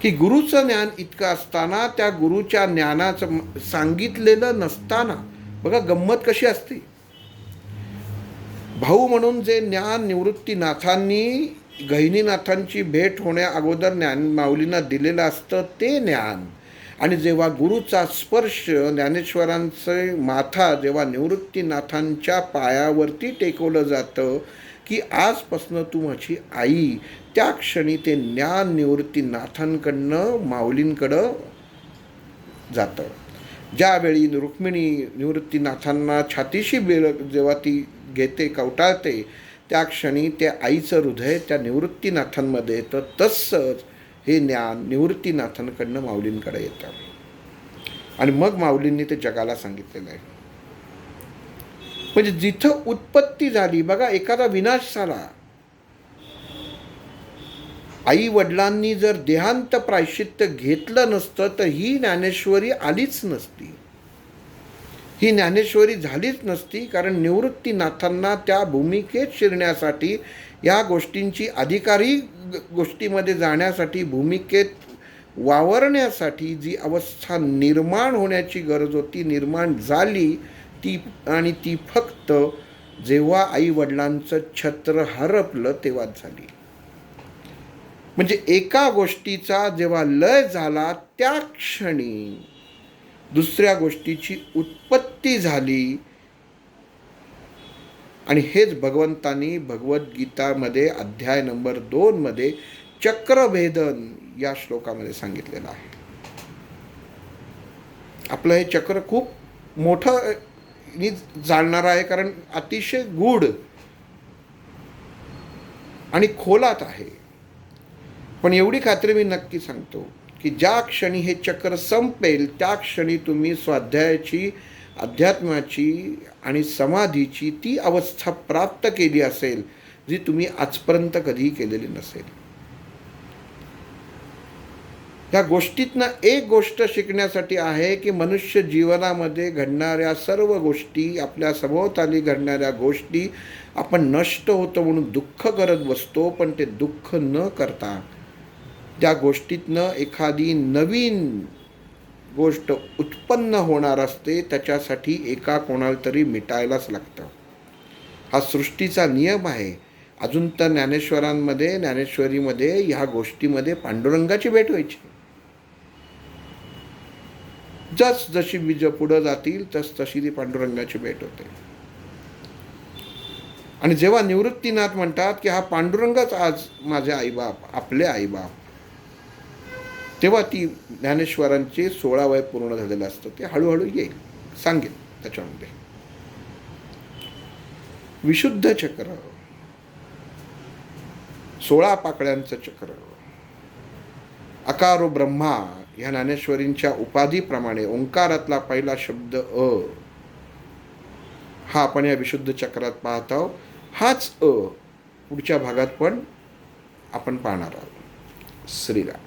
की गुरुचं ज्ञान इतकं असताना त्या गुरुच्या ज्ञानाचं सांगितलेलं नसताना बघा गंमत कशी असते. भाऊ म्हणून जे ज्ञान निवृत्तीनाथांनी गहिनीनाथांची भेट होण्या अगोदर माऊलींना दिलेलं असतं ते ज्ञान, आणि जेव्हा गुरुचा स्पर्श ज्ञानेश्वरांचे माथा जेव्हा निवृत्तीनाथांच्या पायावरती टेकवलं जातं की आजपासनं तू माझी आई, त्या क्षणी ते ज्ञान निवृत्तीनाथांकडनं माऊलींकडं जातं. ज्यावेळी रुक्मिणी निवृत्तीनाथांना छातीशी जेव्हा ती घेते, कवटाळते, त्या क्षणी त्या आईचं हृदय त्या निवृत्तीनाथांमध्ये येतं. तसंच हे ज्ञान निवृत्तीनाथांकडनं माऊलींकडे येतं आणि मग माऊलींनी ते जगाला सांगितलेलं आहे. म्हणजे जिथं उत्पत्ती झाली, बघा एखादा विनाश झाला, आई वडिलांनी जर देहांत प्रायश्चित्त घेतलं नसतं तर ही ज्ञानेश्वरी आलीच नसती, ही ज्ञानेश्वरी झालीच नसती. कारण निवृत्तीनाथांना त्या भूमिकेत शिरण्यासाठी, या गोष्टींची अधिकारी गोष्टीमध्ये जाण्यासाठी, भूमिकेत वावरण्यासाठी जी अवस्था निर्माण होण्याची गरज होती, निर्माण झाली ती फक्त जेव्हा आई वडिलांचं छत्र हरपलं तेव्हाच झाली. म्हणजे एका गोष्टीचा जेव्हा लय झाला त्या क्षणी दुसऱ्या गोष्टीची उत्पत्ती झाली. आणि हेच भगवंतांनी भगवद्गीतामध्ये अध्याय नंबर 2 मध्ये चक्रभेदन या श्लोकामध्ये सांगितलेलं आहे. आपलं हे चक्र खूप मोठं जाणणारं आहे, कारण अतिशय गूढ आणि खोलात आहे. पण एवढी खात्री मी नक्की सांगतो की ज्या क्षणी हे चक्र संपेल त्या क्षणी तुम्ही स्वाध्यायाची, अध्यात्माची आणि समाधीची ती अवस्था प्राप्त केली असेल जी तुम्ही आजपर्यंत कधीही केलेली नसेल. या गोष्टीतनं एक गोष्ट शिकण्यासाठी आहे की मनुष्य जीवनामध्ये घडणाऱ्या सर्व गोष्टी, आपल्या सभोवताली घडणाऱ्या गोष्टी आपण नष्ट होतो म्हणून दुःख करत बसतो, पण ते दुःख न करता त्या गोष्टीतनं एखादी नवीन गोष्ट उत्पन्न होणार असते. त्याच्यासाठी एका कोणाला तरी मिटायलाच लागतं. हा सृष्टीचा नियम आहे. अजून तर ज्ञानेश्वरीमध्ये ह्या गोष्टीमध्ये पांडुरंगाची भेट व्हायची. जशी बीज पुढं जातील तशी ती पांडुरंगाची भेट होते. आणि जेव्हा निवृत्तीनाथ म्हणतात की हा पांडुरंगच आज माझे आईबाप, आपले आईबाप, तेव्हा ती ज्ञानेश्वरांचे 16 वय पूर्ण झालेलं असतं. ते हळूहळू येईल, सांगेल त्याच्यामध्ये. विशुद्ध चक्र, 16 पाकळ्यांचं चक्र, अकारो ब्रह्मा ह्या ज्ञानेश्वरींच्या उपाधीप्रमाणे ओंकारातला पहिला शब्द अ हा आपण या विशुद्ध चक्रात पाहत आहोत. हाच अ पुढच्या भागात पण आपण पाहणार आहोत. श्रीराम.